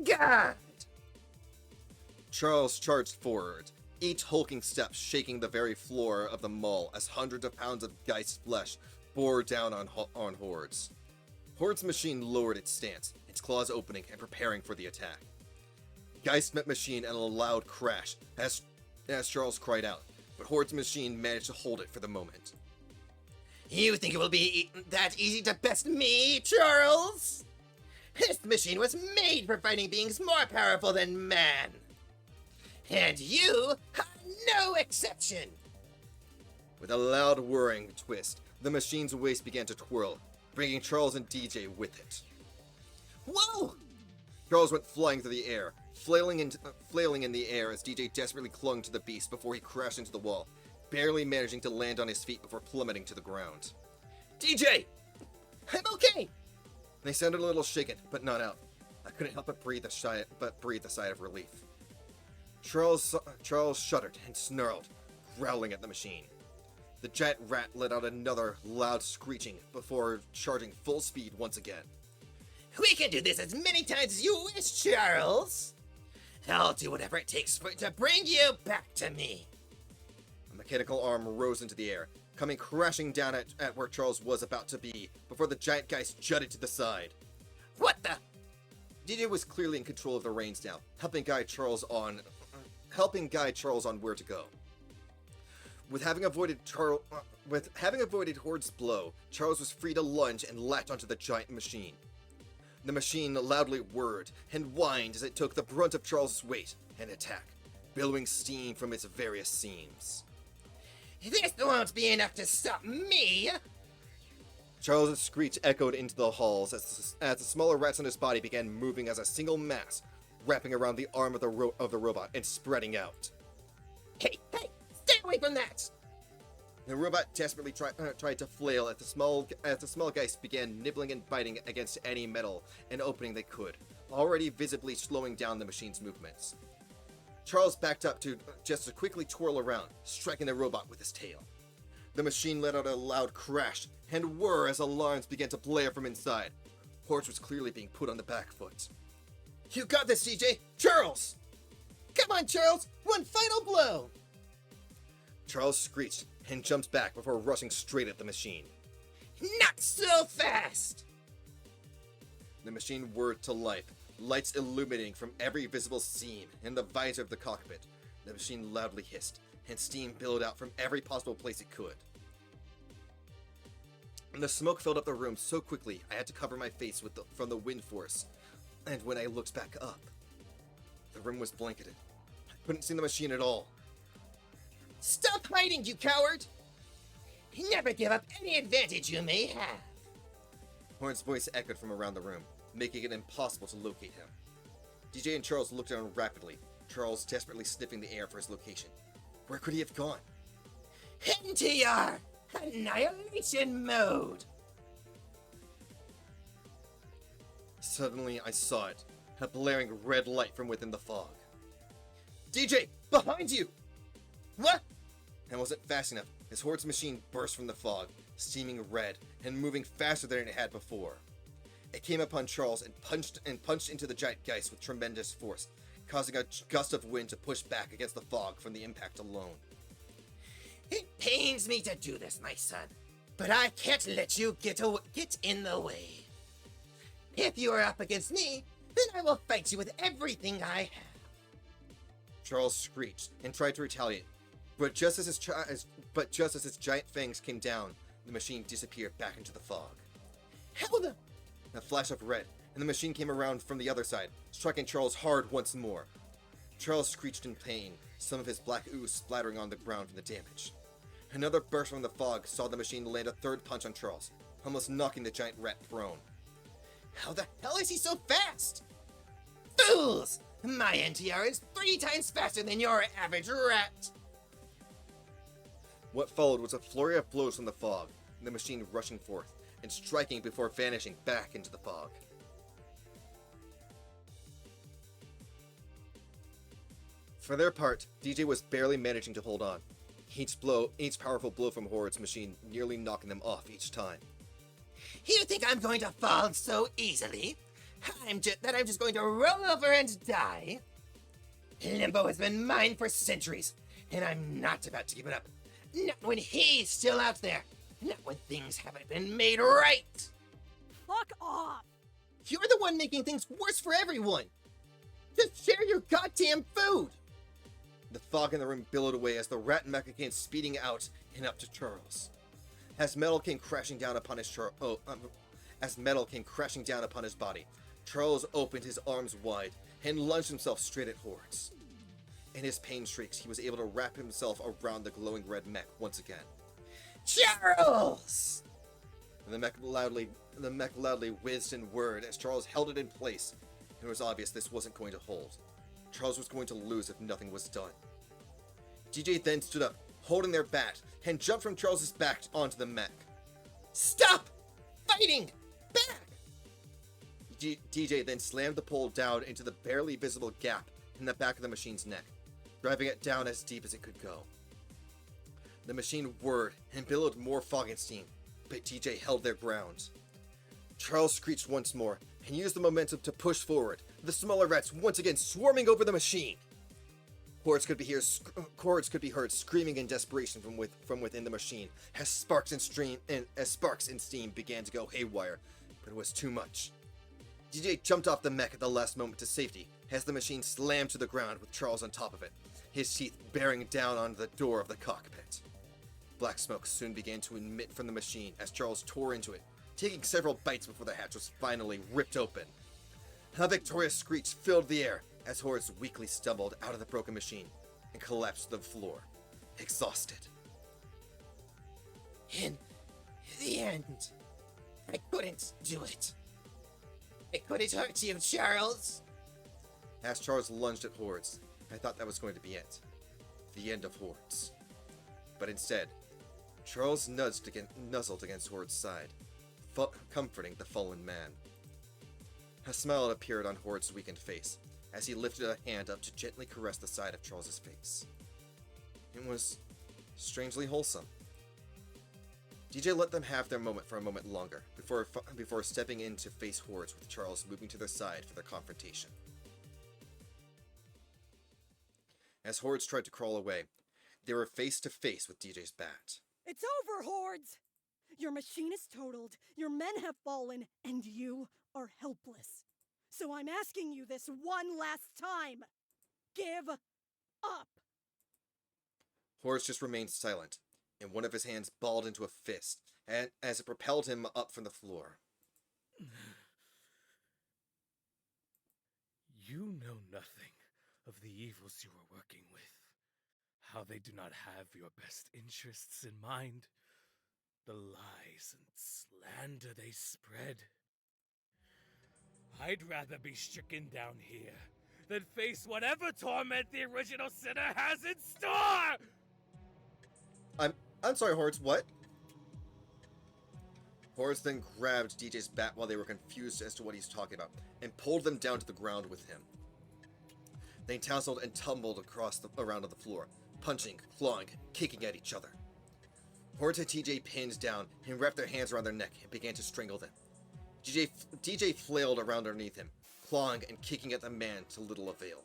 God! Charles charged forward, each hulking step shaking the very floor of the mall as hundreds of pounds of Geist flesh bore down on Hordes. Horde's machine lowered its stance, its claws opening and preparing for the attack. Geist met machine in a loud crash as Charles cried out, but Horde's machine managed to hold it for the moment. You think it will be that easy to best me, Charles? This machine was made for fighting beings more powerful than man. And you are no exception! With a loud whirring twist, the machine's waist began to twirl, bringing Charles and DJ with it. Whoa! Charles went flying through the air, flailing in the air as DJ desperately clung to the beast before he crashed into the wall, barely managing to land on his feet before plummeting to the ground. DJ! I'm okay! They sounded a little shaken, but not out. I couldn't help but breathe a sigh of relief. Charles shuddered and snarled, growling at the machine. The giant rat let out another loud screeching before charging full speed once again. We can do this as many times as you wish, Charles! I'll do whatever it takes to bring you back to me! A mechanical arm rose into the air, coming crashing down at where Charles was about to be, before the giant geist jutted to the side. What the? DJ was clearly in control of the reins now, helping guide Charles on where to go. With having avoided Hordes' blow, Charles was free to lunge and latch onto the giant machine. The machine loudly whirred and whined as it took the brunt of Charles' weight and attack, billowing steam from its various seams. This won't be enough to stop me! Charles' screech echoed into the halls as the smaller rats on his body began moving as a single mass, wrapping around the arm of the robot and spreading out. Hey, stay away from that! The robot desperately tried to flail as the small geist began nibbling and biting against any metal and opening they could, already visibly slowing down the machine's movements. Charles backed up just to quickly twirl around, striking the robot with his tail. The machine let out a loud crash and whir as alarms began to blare from inside. Hordes was clearly being put on the back foot. You got this, DJ! Charles! Come on, Charles! One final blow! Charles screeched and jumped back before rushing straight at the machine. Not so fast! The machine whirred to life, lights illuminating from every visible seam in the visor of the cockpit. The machine loudly hissed, and steam billowed out from every possible place it could. And the smoke filled up the room so quickly I had to cover my face from the wind force, and when I looked back up, the room was blanketed. I couldn't see the machine at all. Stop hiding, you coward! Never give up any advantage you may have. Horn's voice echoed from around the room, making it impossible to locate him. DJ and Charles looked around rapidly, Charles desperately sniffing the air for his location. Where could he have gone? Into your annihilation mode! Suddenly I saw it, a blaring red light from within the fog. DJ, behind you! What? I wasn't fast enough as Horde's machine burst from the fog, steaming red and moving faster than it had before. It came upon Charles and punched into the giant geist with tremendous force, causing a gust of wind to push back against the fog from the impact alone. It pains me to do this, my son, but I can't let you get in the way. If you are up against me, then I will fight you with everything I have. Charles screeched and tried to retaliate, but just as his giant fangs came down, the machine disappeared back into the fog. How the... A flash of red, and the machine came around from the other side, striking Charles hard once more. Charles screeched in pain, some of his black ooze splattering on the ground from the damage. Another burst from the fog saw the machine land a third punch on Charles, almost knocking the giant rat prone. How the hell is he so fast? Fools! My NTR is 3 times faster than your average rat! What followed was a flurry of blows from the fog, and the machine rushing forth, and striking before vanishing back into the fog. For their part, DJ was barely managing to hold on. Each powerful blow from Horde's machine nearly knocking them off each time. You think I'm going to fall so easily? I'm just going to roll over and die? Limbo has been mine for centuries, and I'm not about to give it up. Not when he's still out there. Not when things haven't been made right. Fuck off! You're the one making things worse for everyone. Just share your goddamn food. The fog in the room billowed away as the rat mecha came speeding out and up to Charles. As metal came crashing down upon his body, Charles opened his arms wide and lunged himself straight at Hordes. In his pain shrieks, he was able to wrap himself around the glowing red mech once again. Charles! And the mech loudly whizzed in word as Charles held it in place. It was obvious this wasn't going to hold. Charles was going to lose if nothing was done. DJ then stood up, holding their bat, and jumped from Charles's back onto the mech. Stop! Fighting! Back! DJ then slammed the pole down into the barely visible gap in the back of the machine's neck, driving it down as deep as it could go. The machine whirred and billowed more fog and steam, but DJ held their ground. Charles screeched once more and used the momentum to push forward, the smaller rats once again swarming over the machine. Hordes could be heard screaming in desperation from within the machine as sparks and steam began to go haywire, but it was too much. DJ jumped off the mech at the last moment to safety as the machine slammed to the ground with Charles on top of it, his teeth bearing down on the door of the cockpit. Black smoke soon began to emit from the machine as Charles tore into it, taking several bites before the hatch was finally ripped open. A victorious screech filled the air as Hordes weakly stumbled out of the broken machine and collapsed to the floor, exhausted. In the end, I couldn't do it. I couldn't hurt you, Charles. As Charles lunged at Hordes, I thought that was going to be it. The end of Hordes. But instead, Charles nuzzled against Horde's side, comforting the fallen man. A smile appeared on Horde's weakened face as he lifted a hand up to gently caress the side of Charles's face. It was strangely wholesome. DJ let them have their moment for a moment longer before stepping in to face Hordes, with Charles moving to their side for their confrontation. As Hordes tried to crawl away, they were face to face with DJ's bat. It's over, Hordes! Your machine is totaled, your men have fallen, and you are helpless. So I'm asking you this one last time. Give up! Hordes just remained silent, and one of his hands balled into a fist, as it propelled him up from the floor. You know nothing of the evils you are working with. How they do not have your best interests in mind. The lies and slander they spread. I'd rather be stricken down here than face whatever torment the original sinner has in store! I'm sorry, Hordes, what? Hordes then grabbed DJ's bat while they were confused as to what he's talking about, and pulled them down to the ground with him. They tousled and tumbled around on the floor, punching, clawing, kicking at each other. Hordes had TJ pinned down and wrapped their hands around their neck and began to strangle them. DJ flailed around underneath him, clawing and kicking at the man to little avail.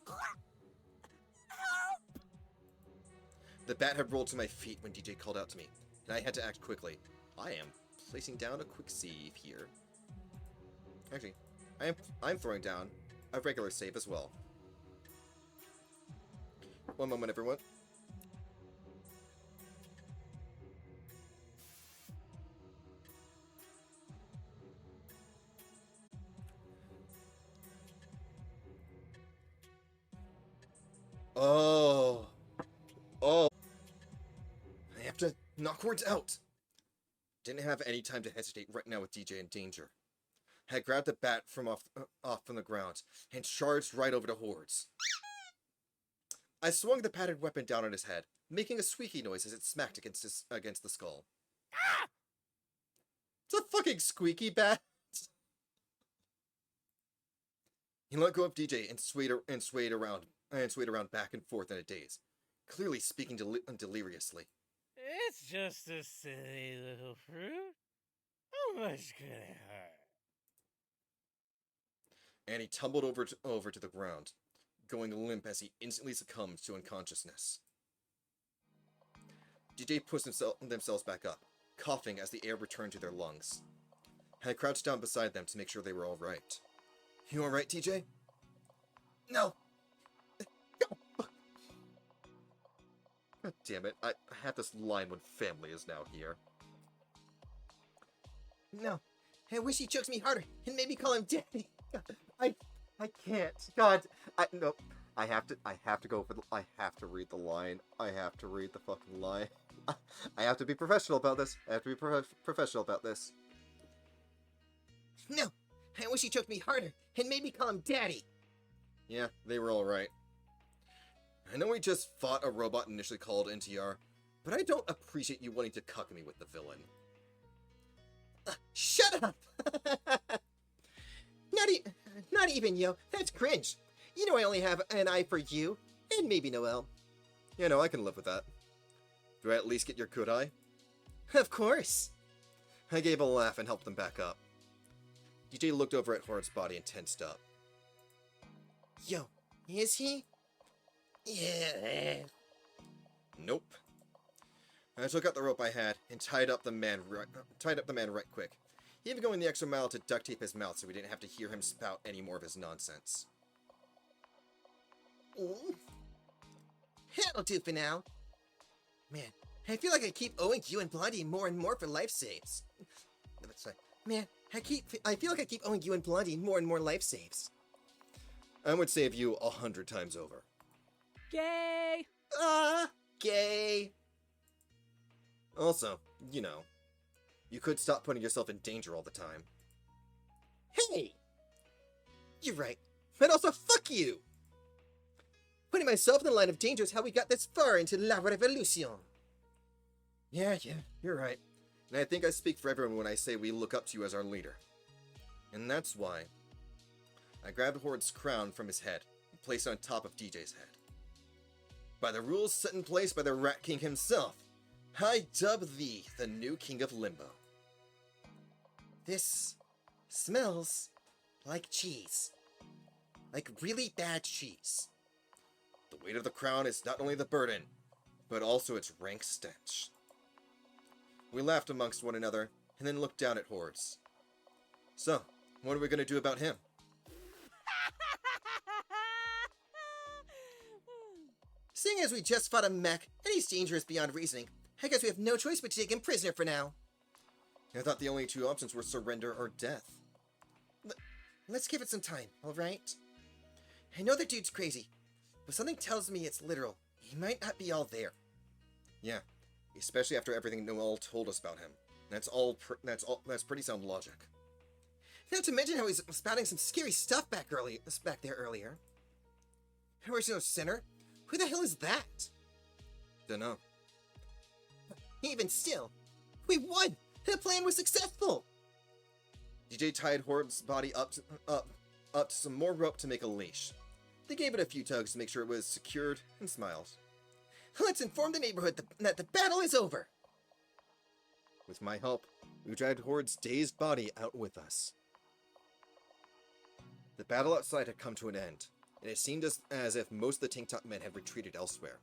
The bat had rolled to my feet when DJ called out to me, and I had to act quickly. I am placing down a quick save here. Actually, I'm throwing down a regular save as well. One moment, everyone. Oh. I have to knock Hordes out. Didn't have any time to hesitate right now with DJ in danger. I grabbed the bat from off from the ground and charged right over to Hordes. I swung the padded weapon down on his head, making a squeaky noise as it smacked against the skull. Ah! It's a fucking squeaky bat. He let go of DJ and swayed around back and forth in a daze, clearly speaking deliriously. It's just a silly little fruit. How much could it hurt? And he tumbled over to the ground, going limp as he instantly succumbed to unconsciousness. DJ pushed themselves back up, coughing as the air returned to their lungs. I crouched down beside them to make sure they were all right. You all right, DJ? No. God damn it, I have this line when family is now here. No. I wish he choked me harder and made me call him Daddy. I can't. God, no. I have to go for I have to read the line. I have to read the fucking line. I have to be professional about this. I have to be professional about this. No, I wish he choked me harder and made me call him Daddy. Yeah, they were all right. I know we just fought a robot initially called NTR, but I don't appreciate you wanting to cuck me with the villain. Shut up! Not even, yo. That's cringe. You know I only have an eye for you, and maybe Noel. Yeah, no, I can live with that. Do I at least get your good eye? Of course. I gave a laugh and helped them back up. DJ looked over at Hordes' body and tensed up. Yo, is he? Yeah. Nope. I took out the rope I had and tied up the man right quick, even going the extra mile to duct tape his mouth so we didn't have to hear him spout any more of his nonsense. That'll do for now. Man, I feel like I keep owing you and Blondie more and more for life saves. Man, I feel like I keep owing you and Blondie more and more life saves. I would save you 100 times over. Gay! Gay. Also, you know, you could stop putting yourself in danger all the time. Hey! You're right. But also, fuck you! Putting myself in the line of danger is how we got this far into La Revolution. Yeah, you're right. And I think I speak for everyone when I say we look up to you as our leader. And that's why I grabbed Horde's crown from his head and placed it on top of DJ's head. By the rules set in place by the Rat King himself, I dub thee the new King of Limbo. This smells like cheese. Like really bad cheese. The weight of the crown is not only the burden, but also its rank stench. We laughed amongst one another, and then looked down at Hordes. So, what are we going to do about him? Seeing as we just fought a mech, and he's dangerous beyond reasoning, I guess we have no choice but to take him prisoner for now. I thought the only two options were surrender or death. Let's give it some time, alright? I know that dude's crazy, but something tells me it's literal. He might not be all there. Yeah, especially after everything Noel told us about him. That's pretty sound logic. Not to mention how he's spouting some scary stuff back there earlier. Original Sinner? Who the hell is that? Dunno. Even still, we won! The plan was successful! DJ tied Horde's body up to some more rope to make a leash. They gave it a few tugs to make sure it was secured and smiled. Let's inform the neighborhood that the battle is over! With my help, we dragged Horde's dazed body out with us. The battle outside had come to an end, and it seemed as if most of the tank top men had retreated elsewhere.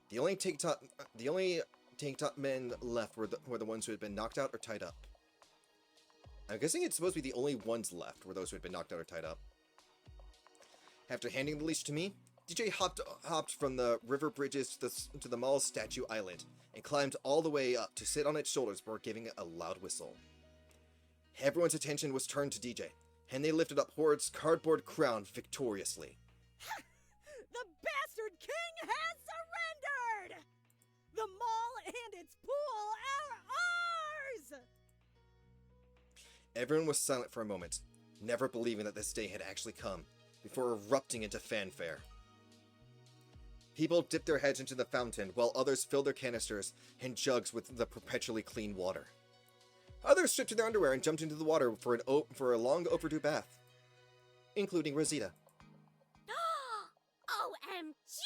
The only tank top men left were the ones who had been knocked out or tied up. I'm guessing it's supposed to be the only ones left were those who had been knocked out or tied up. After handing the leash to me, DJ hopped from the river bridges to the mall's statue island and climbed all the way up to sit on its shoulders before giving it a loud whistle. Everyone's attention was turned to DJ, and they lifted up Horde's cardboard crown victoriously. The bastard king has surrendered! The mall and its pool are ours! Everyone was silent for a moment, never believing that this day had actually come, before erupting into fanfare. People dipped their heads into the fountain, while others filled their canisters and jugs with the perpetually clean water. Others stripped to their underwear and jumped into the water for a long overdue bath, including Rosita. OMG!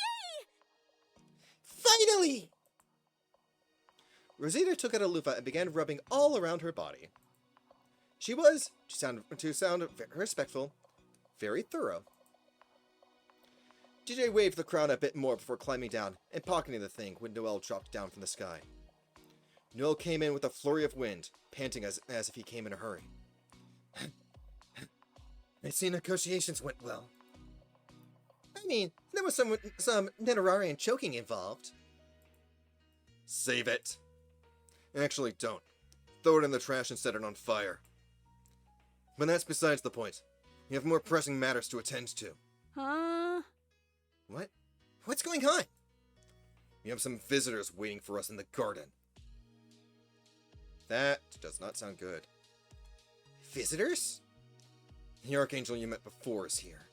Finally! Rosita took out a loofah and began rubbing all around her body. She was, to sound very respectful, very thorough. DJ waved the crown a bit more before climbing down and pocketing the thing when Noel dropped down from the sky. Noel came in with a flurry of wind, panting as if he came in a hurry. I see negotiations went well. I mean, there was some Netherarian choking involved. Save it. Actually, don't. Throw it in the trash and set it on fire. But that's besides the point. You have more pressing matters to attend to. Huh? What? What's going on? We have some visitors waiting for us in the garden. That does not sound good. Visitors? The archangel you met before is here.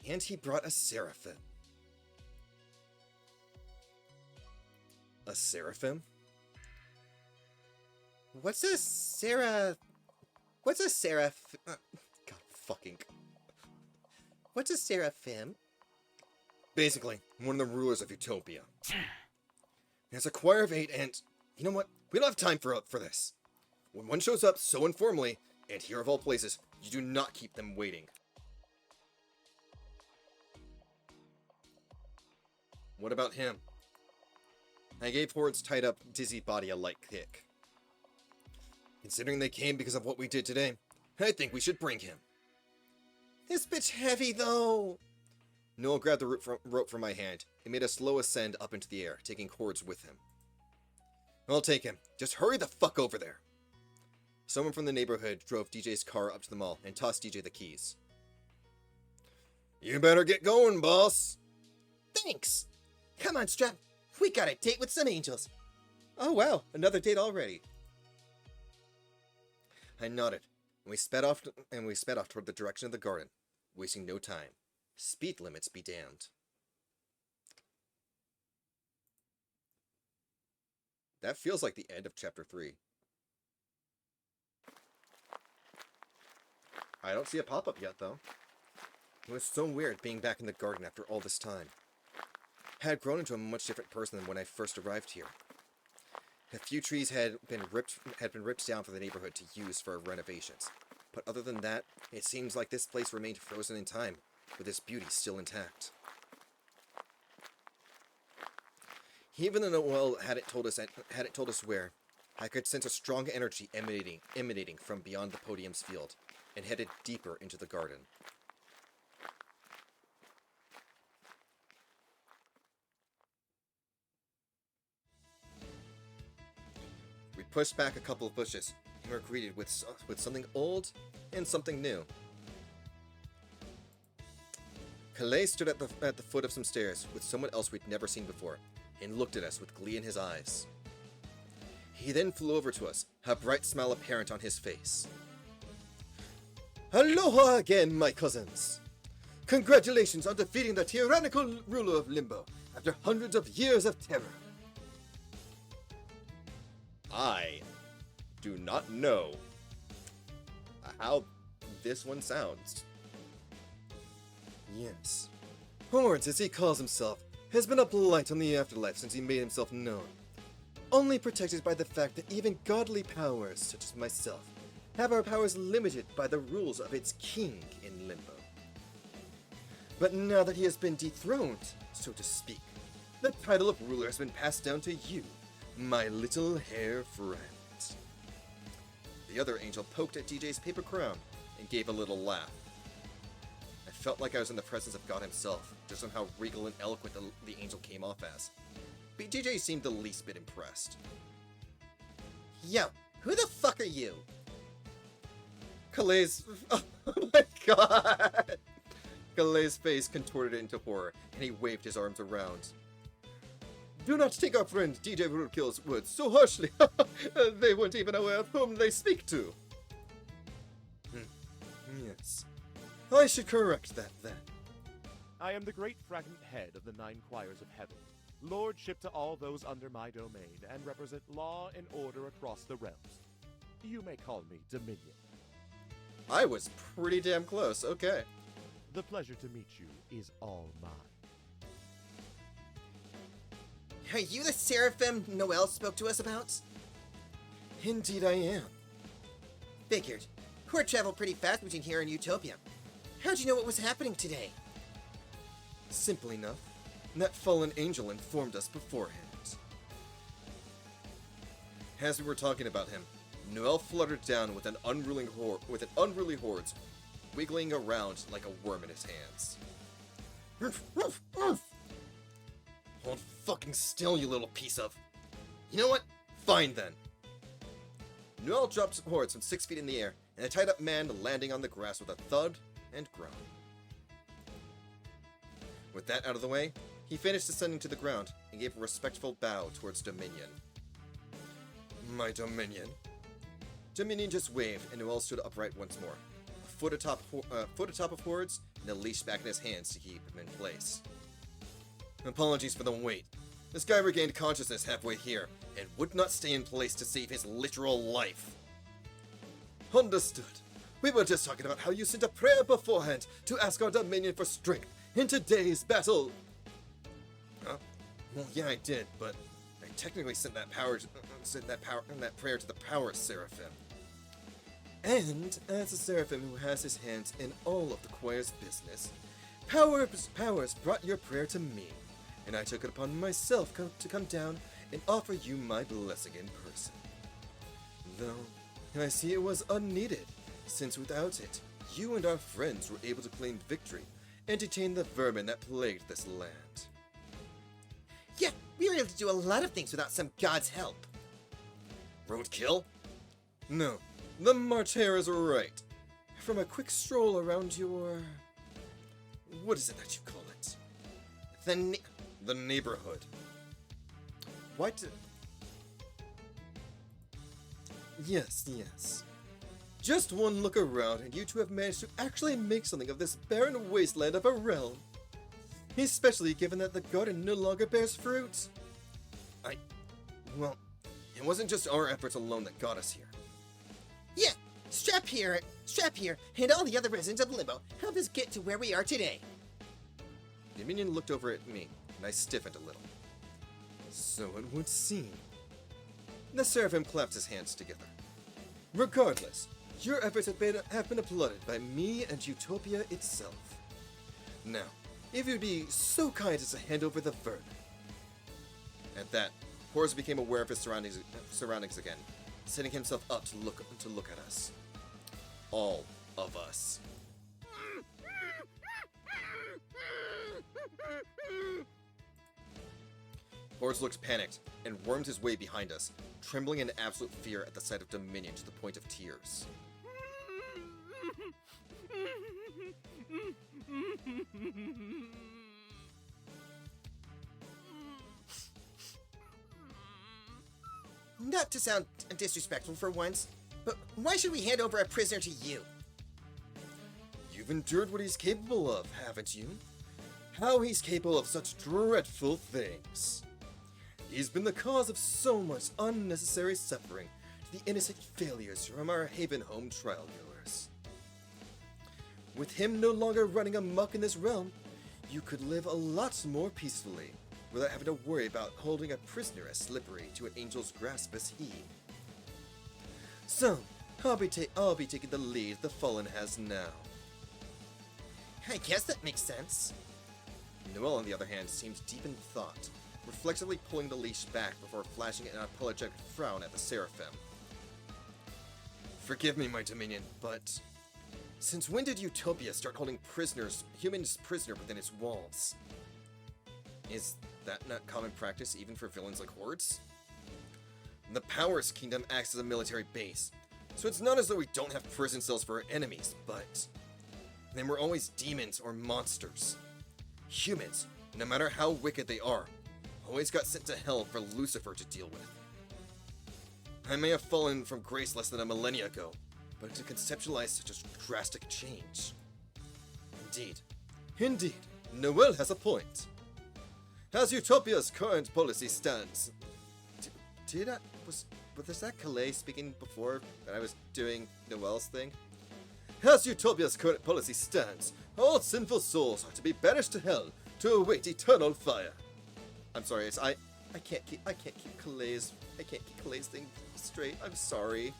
And he brought a seraphim. A seraphim? What's a seraph? God fucking. What's a seraphim? Basically, one of the rulers of Utopia. There's a choir of 8 and... You know what? We don't have time for this. When one shows up so informally, and here of all places, you do not keep them waiting. What about him? I gave Hordes' tied-up, dizzy body a light kick. Considering they came because of what we did today, I think we should bring him. This bitch heavy, though. Noel grabbed the rope from my hand and made a slow ascend up into the air, taking Hordes with him. I'll take him. Just hurry the fuck over there. Someone from the neighborhood drove DJ's car up to the mall and tossed DJ the keys. You better get going, boss. Thanks. Come on, Strap. We got a date with some angels. Oh wow, another date already. I nodded, and we sped off toward the direction of the garden, wasting no time. Speed limits be damned. That feels like the end of Chapter 3. I don't see a pop-up yet, though. It was so weird being back in the garden after all this time. I had grown into a much different person than when I first arrived here. A few trees had been ripped down for the neighborhood to use for renovations. But other than that, it seems like this place remained frozen in time, with its beauty still intact. Even though Noel hadn't told us where, I could sense a strong energy emanating from beyond the podium's field, and headed deeper into the garden. We pushed back a couple of bushes, and were greeted with something old and something new. Calais stood at the foot of some stairs with someone else we'd never seen before, and looked at us with glee in his eyes. He then flew over to us, a bright smile apparent on his face. Aloha again, my cousins! Congratulations on defeating the tyrannical ruler of Limbo after hundreds of years of terror. I do not know how this one sounds. Yes. Hordes, as he calls himself, has been a blight on the afterlife since he made himself known. Only protected by the fact that even godly powers, such as myself, have our powers limited by the rules of its king in Limbo. But now that he has been dethroned, so to speak, the title of ruler has been passed down to you, my little hair friend. The other angel poked at DJ's paper crown and gave a little laugh. I felt like I was in the presence of God himself, just on how regal and eloquent the angel came off as. But DJ seemed the least bit impressed. Yo, who the fuck are you? Calais... Oh my god! Calais' face contorted into horror, and he waved his arms around. Do not take our friend DJ Roadkill's words so harshly. They weren't even aware of whom they speak to. Yes. I should correct that then. I am the great fragment head of the 9 choirs of heaven, lordship to all those under my domain, and represent law and order across the realms. You may call me Dominion. I was pretty damn close, okay. The pleasure to meet you is all mine. Are you the seraphim Noel spoke to us about? Indeed I am. Figured. Horde traveled pretty fast between here and Utopia. How'd you know what was happening today? Simple enough. That fallen angel informed us beforehand. As we were talking about him, Noel fluttered down with an unruly Hordes, wiggling around like a worm in his hands. Hold fucking still, you little piece of... You know what? Fine then. Noel dropped Hordes from 6 feet in the air, and a tied-up man landing on the grass with a thud and groan. With that out of the way, he finished descending to the ground and gave a respectful bow towards Dominion. My Dominion? Dominion just waved, and Noel stood upright once more, a foot atop of Hordes, and a leash back in his hands to keep him in place. Apologies for the wait. This guy regained consciousness halfway here, and would not stay in place to save his literal life. Understood. We were just talking about how you sent a prayer beforehand to ask our Dominion for strength in today's battle. Huh? Well, yeah, I did, but I technically sent that prayer to the Power Seraphim. And as a Seraphim who has his hands in all of the choir's business, Powers brought your prayer to me, and I took it upon myself to come down and offer you my blessing in person. Though I see it was unneeded, since without it, you and our friends were able to claim victory and detain the vermin that plagued this land. Yeah, we were able to do a lot of things without some god's help. Roadkill? No, the Martyr is right. From a quick stroll around your... what is it that you call it? The neighborhood. What? Yes. Just one look around and you two have managed to actually make something of this barren wasteland of a realm. Especially given that the garden no longer bears fruit. Well, it wasn't just our efforts alone that got us here. Yeah, Strap here, and all the other residents of Limbo helped us get to where we are today. The minion looked over at me, and I stiffened a little. So it would seem. The Seraphim clapped his hands together. Regardless, your efforts have been applauded by me and Utopia itself. Now, if you'd be so kind as to hand over the vermin. At that, Hordes became aware of his surroundings again, setting himself up to look at us. All of us. Hordes looked panicked and wormed his way behind us, trembling in absolute fear at the sight of Dominion to the point of tears. Not to sound disrespectful for once, but why should we hand over a prisoner to you? You've endured what he's capable of, haven't you? How he's capable of such dreadful things. He's been the cause of so much unnecessary suffering to the innocent failures from our Haven Home trial goers. With him no longer running amok in this realm, you could live a lot more peacefully, without having to worry about holding a prisoner as slippery to an angel's grasp as he. So, I'll be taking the lead the Fallen has now. I guess that makes sense. Noel, on the other hand, seemed deep in thought, reflexively pulling the leash back before flashing an apologetic frown at the Seraphim. Forgive me, my Dominion, but since when did Utopia start holding humans prisoner within its walls? Is that not common practice even for villains like Hordes? The Powers Kingdom acts as a military base, so it's not as though we don't have prison cells for our enemies, but they were always demons or monsters. Humans, no matter how wicked they are, always got sent to hell for Lucifer to deal with. I may have fallen from grace less than a millennia ago, but to conceptualize such a drastic change. Indeed, Noel has a point. As Utopia's current policy stands... Was that Calais speaking before that I was doing Noel's thing? As Utopia's current policy stands, all sinful souls are to be banished to hell to await eternal fire. I'm sorry, I can't keep Calais' thing straight. I'm sorry.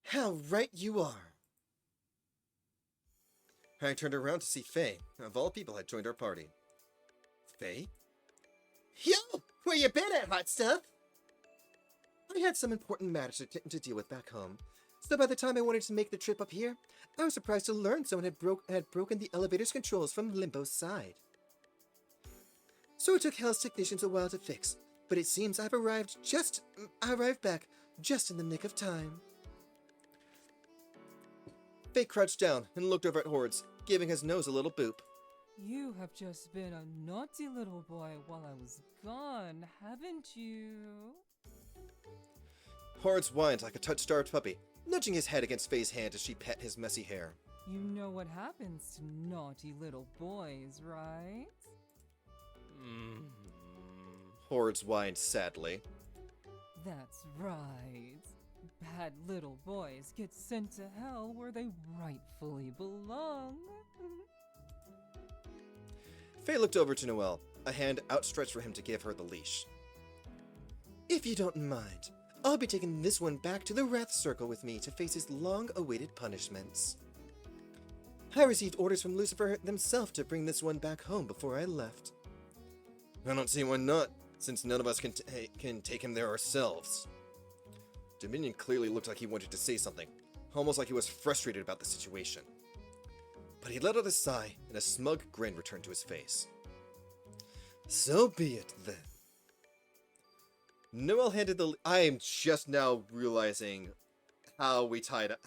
How right you are. I turned around to see Faye, of all people, had joined our party. Faye? Yo, where you been at, hot stuff? I had some important matters to deal with back home, so by the time I wanted to make the trip up here, I was surprised to learn someone had broken the elevator's controls from Limbo's side. So it took Hell's technicians a while to fix, but it seems I've arrived back just in the nick of time. Faye crouched down and looked over at Hordes, giving his nose a little boop. You have just been a naughty little boy while I was gone, haven't you? Hordes whined like a touch-starved puppy, nudging his head against Faye's hand as she pet his messy hair. You know what happens to naughty little boys, right? Hordes whined sadly. That's right. Bad little boys get sent to hell where they rightfully belong. Faye looked over to Noel, a hand outstretched for him to give her the leash. If you don't mind, I'll be taking this one back to the Wrath Circle with me to face his long-awaited punishments. I received orders from Lucifer himself to bring this one back home before I left. I don't see why not, since none of us can take him there ourselves. Dominion clearly looked like he wanted to say something, almost like he was frustrated about the situation. But he let out a sigh, and a smug grin returned to his face. So be it, then. Noel handed the... I am just now realizing how we tied up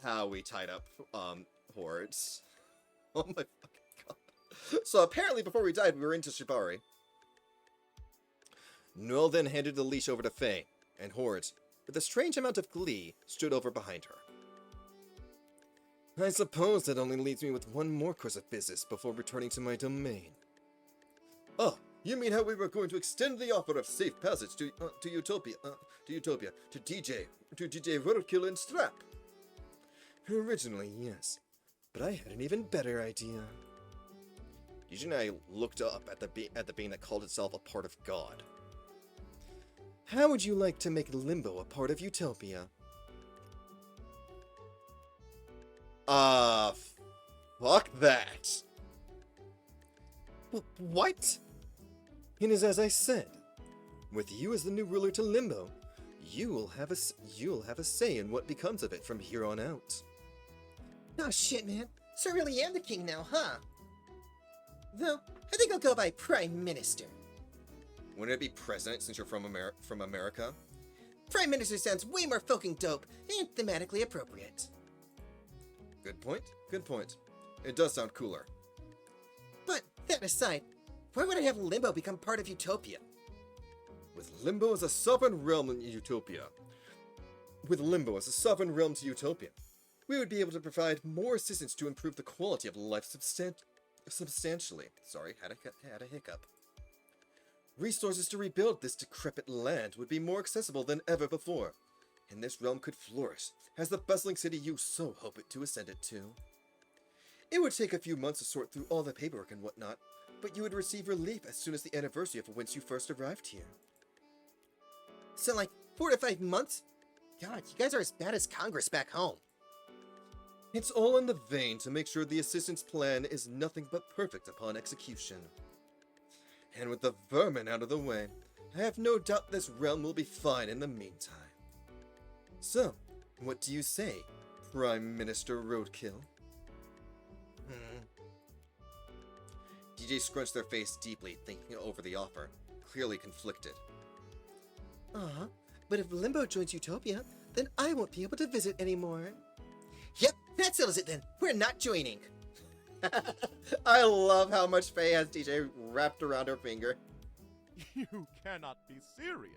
Hordes. Oh my fucking god. So apparently before we died, we were into Shibari. Noel then handed the leash over to Faye, and Hordes, with a strange amount of glee, stood over behind her. I suppose that only leaves me with one more course of business before returning to my domain. Oh, you mean how we were going to extend the offer of safe passage to Utopia, to DJ Roadkill and Strap? Originally, yes, but I had an even better idea. DJ and I looked up at the being that called itself a part of God. How would you like to make Limbo a part of Utopia? Fuck that. What? It is as I said. With you as the new ruler to Limbo, you'll have a say in what becomes of it from here on out. Oh shit, man. So I really am the king now, huh? Though, I think I'll go by Prime Minister. Wouldn't it be president since you're from America? Prime Minister sounds way more fucking dope and thematically appropriate. Good point. Good point. It does sound cooler. But, that aside, why would I have Limbo become part of Utopia? With Limbo as a sovereign realm to Utopia, we would be able to provide more assistance to improve the quality of life substantially. Sorry, had a hiccup. Resources to rebuild this decrepit land would be more accessible than ever before, and this realm could flourish as the bustling city you so hope it to ascend it to. It would take a few months to sort through all the paperwork and whatnot, but you would receive relief as soon as the anniversary of whence you first arrived here. So like 4 to 5 months? God, you guys are as bad as Congress back home. It's all in the vein to make sure the assistance plan is nothing but perfect upon execution. And with the vermin out of the way, I have no doubt this realm will be fine in the meantime. So, what do you say, Prime Minister Roadkill? DJ scrunched their face deeply, thinking over the offer, clearly conflicted. But if Limbo joins Utopia, then I won't be able to visit anymore. Yep, that settles it then. We're not joining. I love how much Faye has DJ wrapped around her finger. You cannot be serious.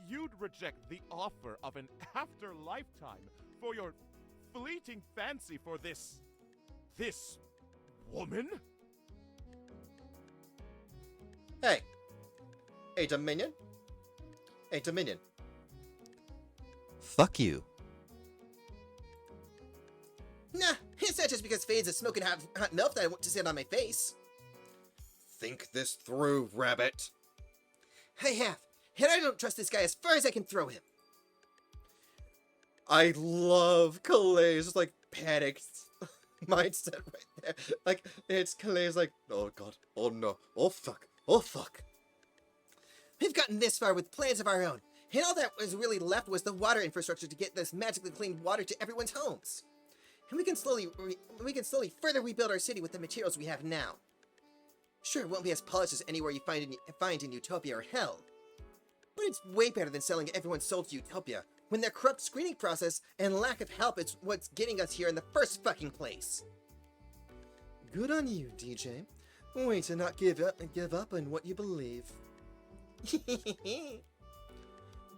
You'd reject the offer of an after-lifetime for your fleeting fancy for this woman? Hey, Dominion? Hey, Dominion. Fuck you. Nah, it's not just because Faye's a smoking hot milk that I want to sit on my face. Think this through, rabbit. I have, and I don't trust this guy as far as I can throw him. I love Kalei's, like, panicked mindset right there. Like, it's Kalei's like, oh god, oh no, oh fuck. We've gotten this far with plans of our own, and all that was really left was the water infrastructure to get this magically clean water to everyone's homes. And we can slowly further rebuild our city with the materials we have now. Sure, it won't be as polished as anywhere you find in Utopia or Hell, but it's way better than selling everyone's soul to Utopia, when their corrupt screening process and lack of help is what's getting us here in the first fucking place. Good on you, DJ. Way to not give up on what you believe.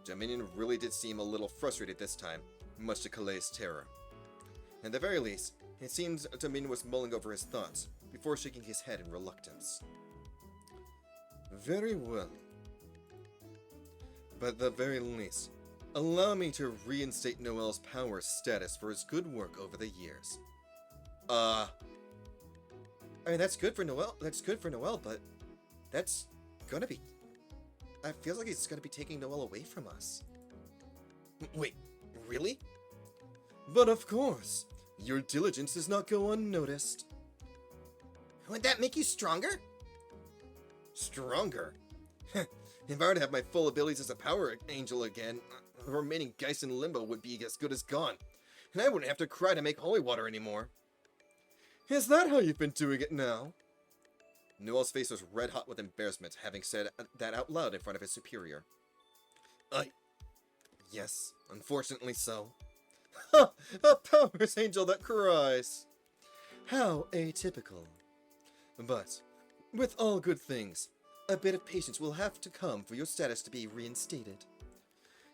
Dominion really did seem a little frustrated this time, much to Calay's terror. At the very least, it seems Dominion was mulling over his thoughts before shaking his head in reluctance. Very well. But at the very least, allow me to reinstate Noel's power status for his good work over the years. I mean, that's good for Noel, but that's gonna be... It feels like he's gonna be taking Noel away from us. Wait, really? But of course, your diligence does not go unnoticed. Would that make you stronger? Stronger? If I were to have my full abilities as a power angel again, the remaining Geist in Limbo would be as good as gone, and I wouldn't have to cry to make holy water anymore. Is that how you've been doing it now? Noel's face was red hot with embarrassment, having said that out loud in front of his superior. Yes, unfortunately so. Ha! A powers angel that cries! How atypical. But, with all good things, a bit of patience will have to come for your status to be reinstated.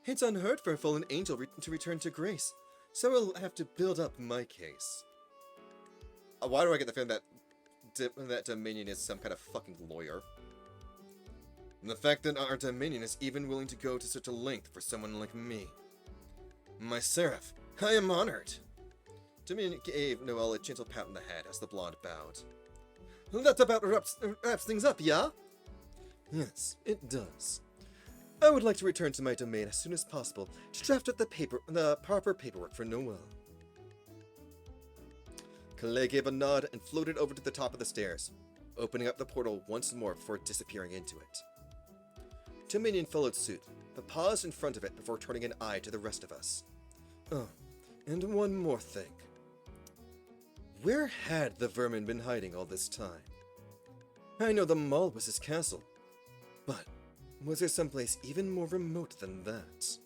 It's unheard for a fallen angel to return to grace, so we'll have to build up my case. Why do I get the feeling that Dominion is some kind of fucking lawyer? And the fact that our Dominion is even willing to go to such a length for someone like me. My Seraph, I am honored. Dominion gave Noel a gentle pat on the head as the blonde bowed. That about wraps things up, yeah? Yes, it does. I would like to return to my domain as soon as possible to draft up the proper paperwork for Noel. Calais gave a nod and floated over to the top of the stairs, opening up the portal once more before disappearing into it. Dominion followed suit, but paused in front of it before turning an eye to the rest of us. Oh, and one more thing. Where had the vermin been hiding all this time? I know the mall was his castle, but was there someplace even more remote than that?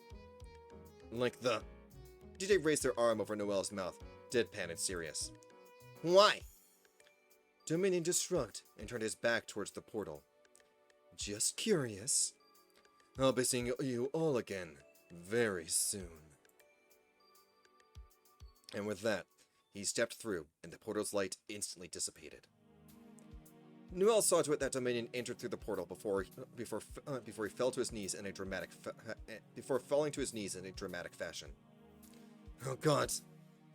Like the... DJ raised their arm over Noel's mouth, deadpan and serious. Why? Dominion just shrugged and turned his back towards the portal. Just curious. I'll be seeing you all again very soon. And with that, he stepped through, and the portal's light instantly dissipated. Noel saw to it that Dominion entered through the portal before he fell to his knees in a dramatic falling to his knees in a dramatic fashion. Oh God,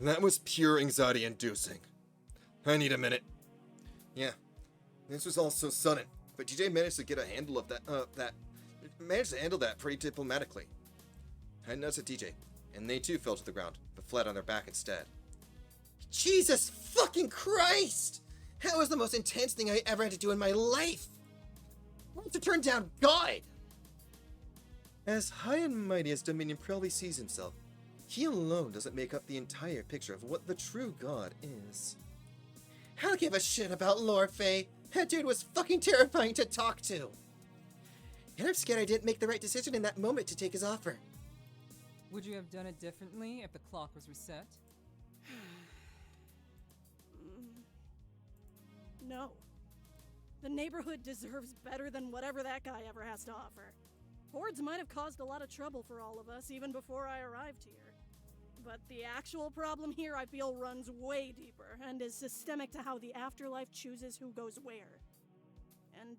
that was pure anxiety-inducing. I need a minute. Yeah, this was all so sudden, but DJ managed to get a handle of managed to handle that pretty diplomatically. I noticed at DJ, and they too fell to the ground, but flat on their back instead. Jesus fucking Christ! That was the most intense thing I ever had to do in my life! I want to turn down God! As high and mighty as Dominion proudly sees himself, he alone doesn't make up the entire picture of what the true God is. I don't give a shit about lore, Faye. That dude was fucking terrifying to talk to. And I'm scared I didn't make the right decision in that moment to take his offer. Would you have done it differently if the clock was reset? No. The neighborhood deserves better than whatever that guy ever has to offer. Hordes might have caused a lot of trouble for all of us even before I arrived here. But the actual problem here, I feel, runs way deeper and is systemic to how the afterlife chooses who goes where. And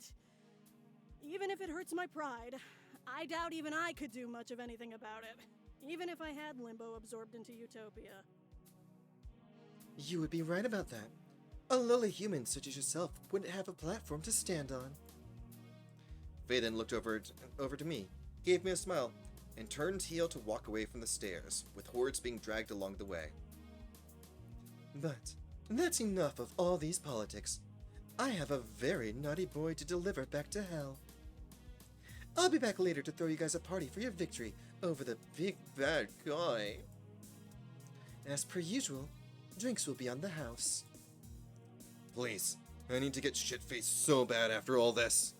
even if it hurts my pride, I doubt even I could do much of anything about it, even if I had Limbo absorbed into Utopia. You would be right about that. A lowly human such as yourself wouldn't have a platform to stand on. Faye then looked over to me, gave me a smile, and turned heel to walk away from the stairs, with Hordes being dragged along the way. But that's enough of all these politics. I have a very naughty boy to deliver back to hell. I'll be back later to throw you guys a party for your victory over the big bad guy. As per usual, drinks will be on the house. Please, I need to get shit-faced so bad after all this.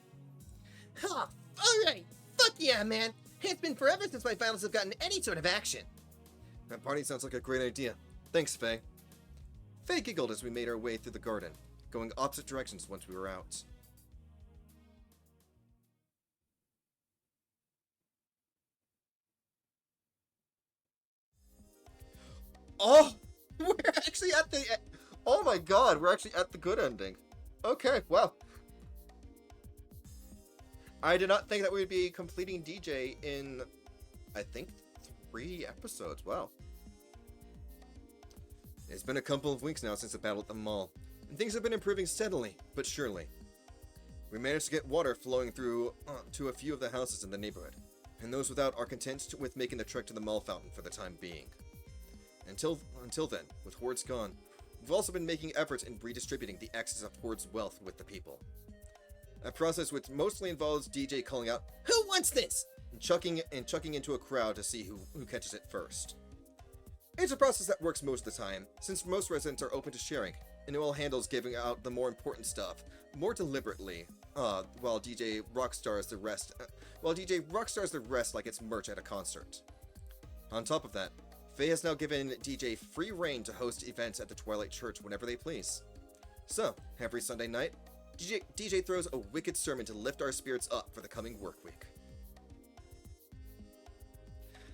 Huh, alright! Fuck yeah, man! It's been forever since my finals have gotten any sort of action. That party sounds like a great idea. Thanks, Faye. Faye giggled as we made our way through the garden, going opposite directions once we were out. Oh! We're actually at the... Oh my god, we're actually at the good ending. Okay, well. I did not think that we would be completing DJ in, I think, 3 episodes. Wow. It's been a couple of weeks now since the battle at the mall, and things have been improving steadily, but surely. We managed to get water flowing through to a few of the houses in the neighborhood, and those without are content with making the trek to the mall fountain for the time being. Until then, with Hordes gone, we've also been making efforts in redistributing the excess of Hordes' wealth with the people. A process which mostly involves DJ calling out, "Who wants this?" and chucking into a crowd to see who catches it first. It's a process that works most of the time, since most residents are open to sharing, and Noel handles giving out the more important stuff more deliberately, while DJ rockstars the rest like it's merch at a concert. On top of that, Faye has now given DJ free reign to host events at the Twilight Church whenever they please. So, every Sunday night, DJ throws a wicked sermon to lift our spirits up for the coming work week.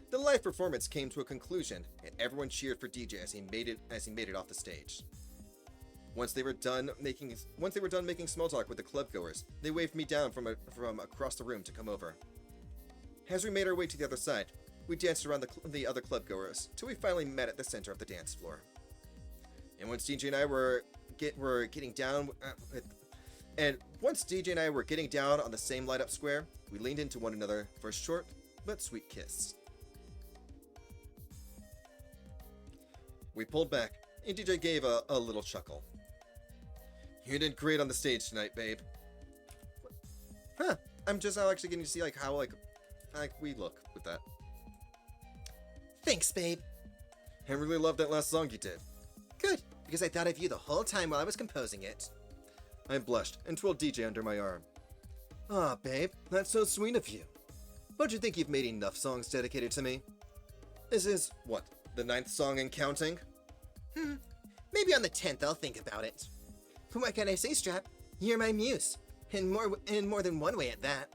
The live performance came to a conclusion, and everyone cheered for DJ as he made it off the stage. Once they were done making small talk with the clubgoers, they waved me down from across the room to come over. As we made our way to the other side, we danced around the other clubgoers till we finally met at the center of the dance floor. And once DJ and I were getting down on the same light-up square, we leaned into one another for a short but sweet kiss. We pulled back, and DJ gave a little chuckle. "You did great on the stage tonight, babe." Huh? I'm just now actually getting to see how we look with that. Thanks, babe. I really loved that last song you did. Good, because I thought of you the whole time while I was composing it. I blushed and twirled DJ under my arm. Aw, babe, that's so sweet of you. Don't you think you've made enough songs dedicated to me? This is, what, the 9th song and counting? Maybe on the 10th I'll think about it. But what can I say, Strap? You're my muse. In more than one way at that.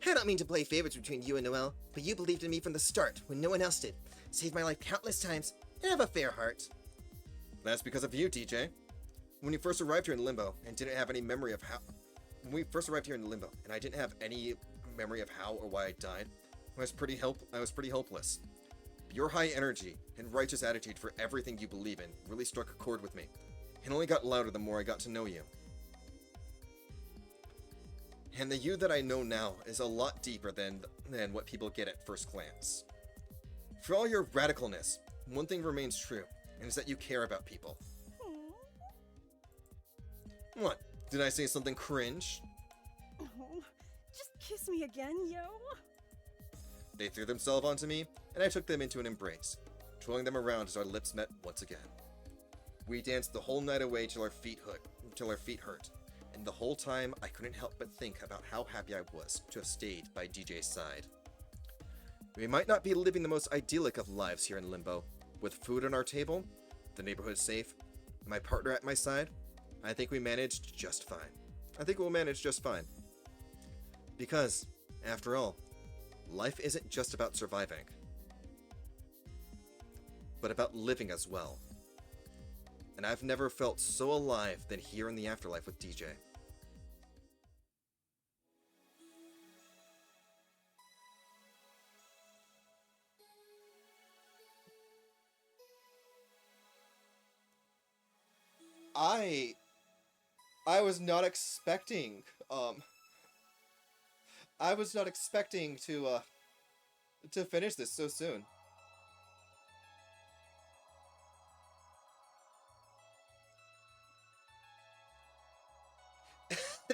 I don't mean to play favorites between you and Noel, but you believed in me from the start when no one else did. Saved my life countless times, and have a fair heart. That's because of you, DJ. When we first arrived here in Limbo, and didn't have any memory of how... I didn't have any memory of how or why I died, I was pretty hopeless. Your high energy and righteous attitude for everything you believe in really struck a chord with me, and only got louder the more I got to know you. And the you that I know now is a lot deeper than what people get at first glance. For all your radicalness, one thing remains true, and is that you care about people. What? Did I say something cringe? Oh, just kiss me again, yo. They threw themselves onto me, and I took them into an embrace, twirling them around as our lips met once again. We danced the whole night away till our feet hurt, and the whole time I couldn't help but think about how happy I was to have stayed by DJ's side. We might not be living the most idyllic of lives here in Limbo, with food on our table, the neighborhood safe, and my partner at my side. I think we'll manage just fine. Because, after all, life isn't just about surviving, but about living as well. And I've never felt so alive than here in the afterlife with DJ. I was not expecting to finish this so soon.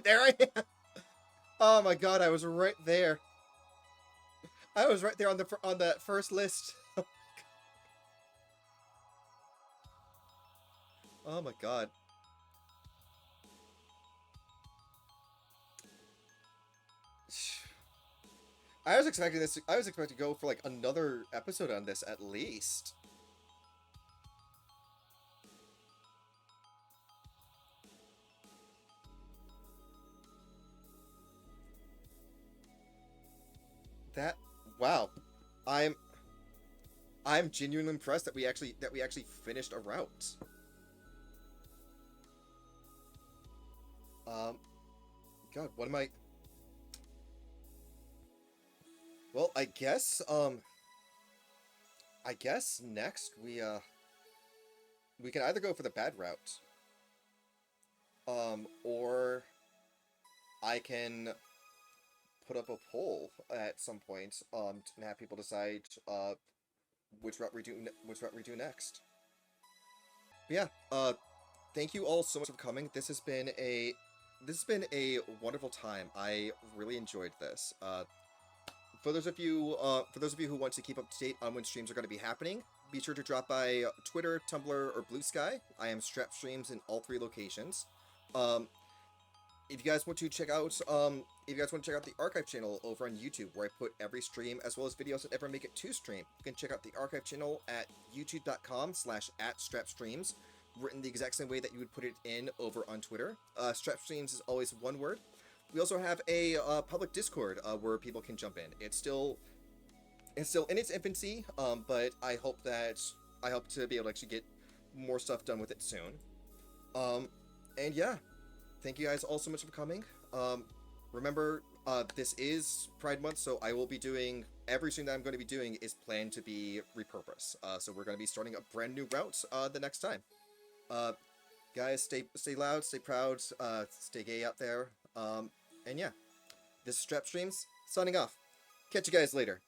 There I am. Oh my god, I was right there. I was right there on that first list. Oh my god. I was expecting to go for like another episode on this at least. wow. I'm genuinely impressed that we actually finished a route. God, what am I? Well, I guess next we can either go for the bad route, or I can put up a poll at some point, and have people decide, which route we do next. But yeah, thank you all so much for coming. This has been a wonderful time. I really enjoyed this. For those of you who want to keep up to date on when streams are going to be happening, be sure to drop by Twitter, Tumblr, or Blue Sky. I am Strap Streams in all 3 locations. If you guys want to check out the archive channel over on YouTube, where I put every stream as well as videos that ever make it to stream, you can check out the archive channel at youtube.com/@strapstreams, written the exact same way that you would put it in over on Twitter. Strapstreams is always one word. We also have a public Discord where people can jump in. It's still in its infancy, but I hope to be able to actually get more stuff done with it soon. And yeah, thank you guys all so much for coming. Remember, this is Pride Month, so I will be doing every stream that I'm going to be doing is planned to be Repurpose. So we're going to be starting a brand new route the next time. Guys, stay loud, stay proud, stay gay out there. And yeah, this is Strap Streams, signing off. Catch you guys later.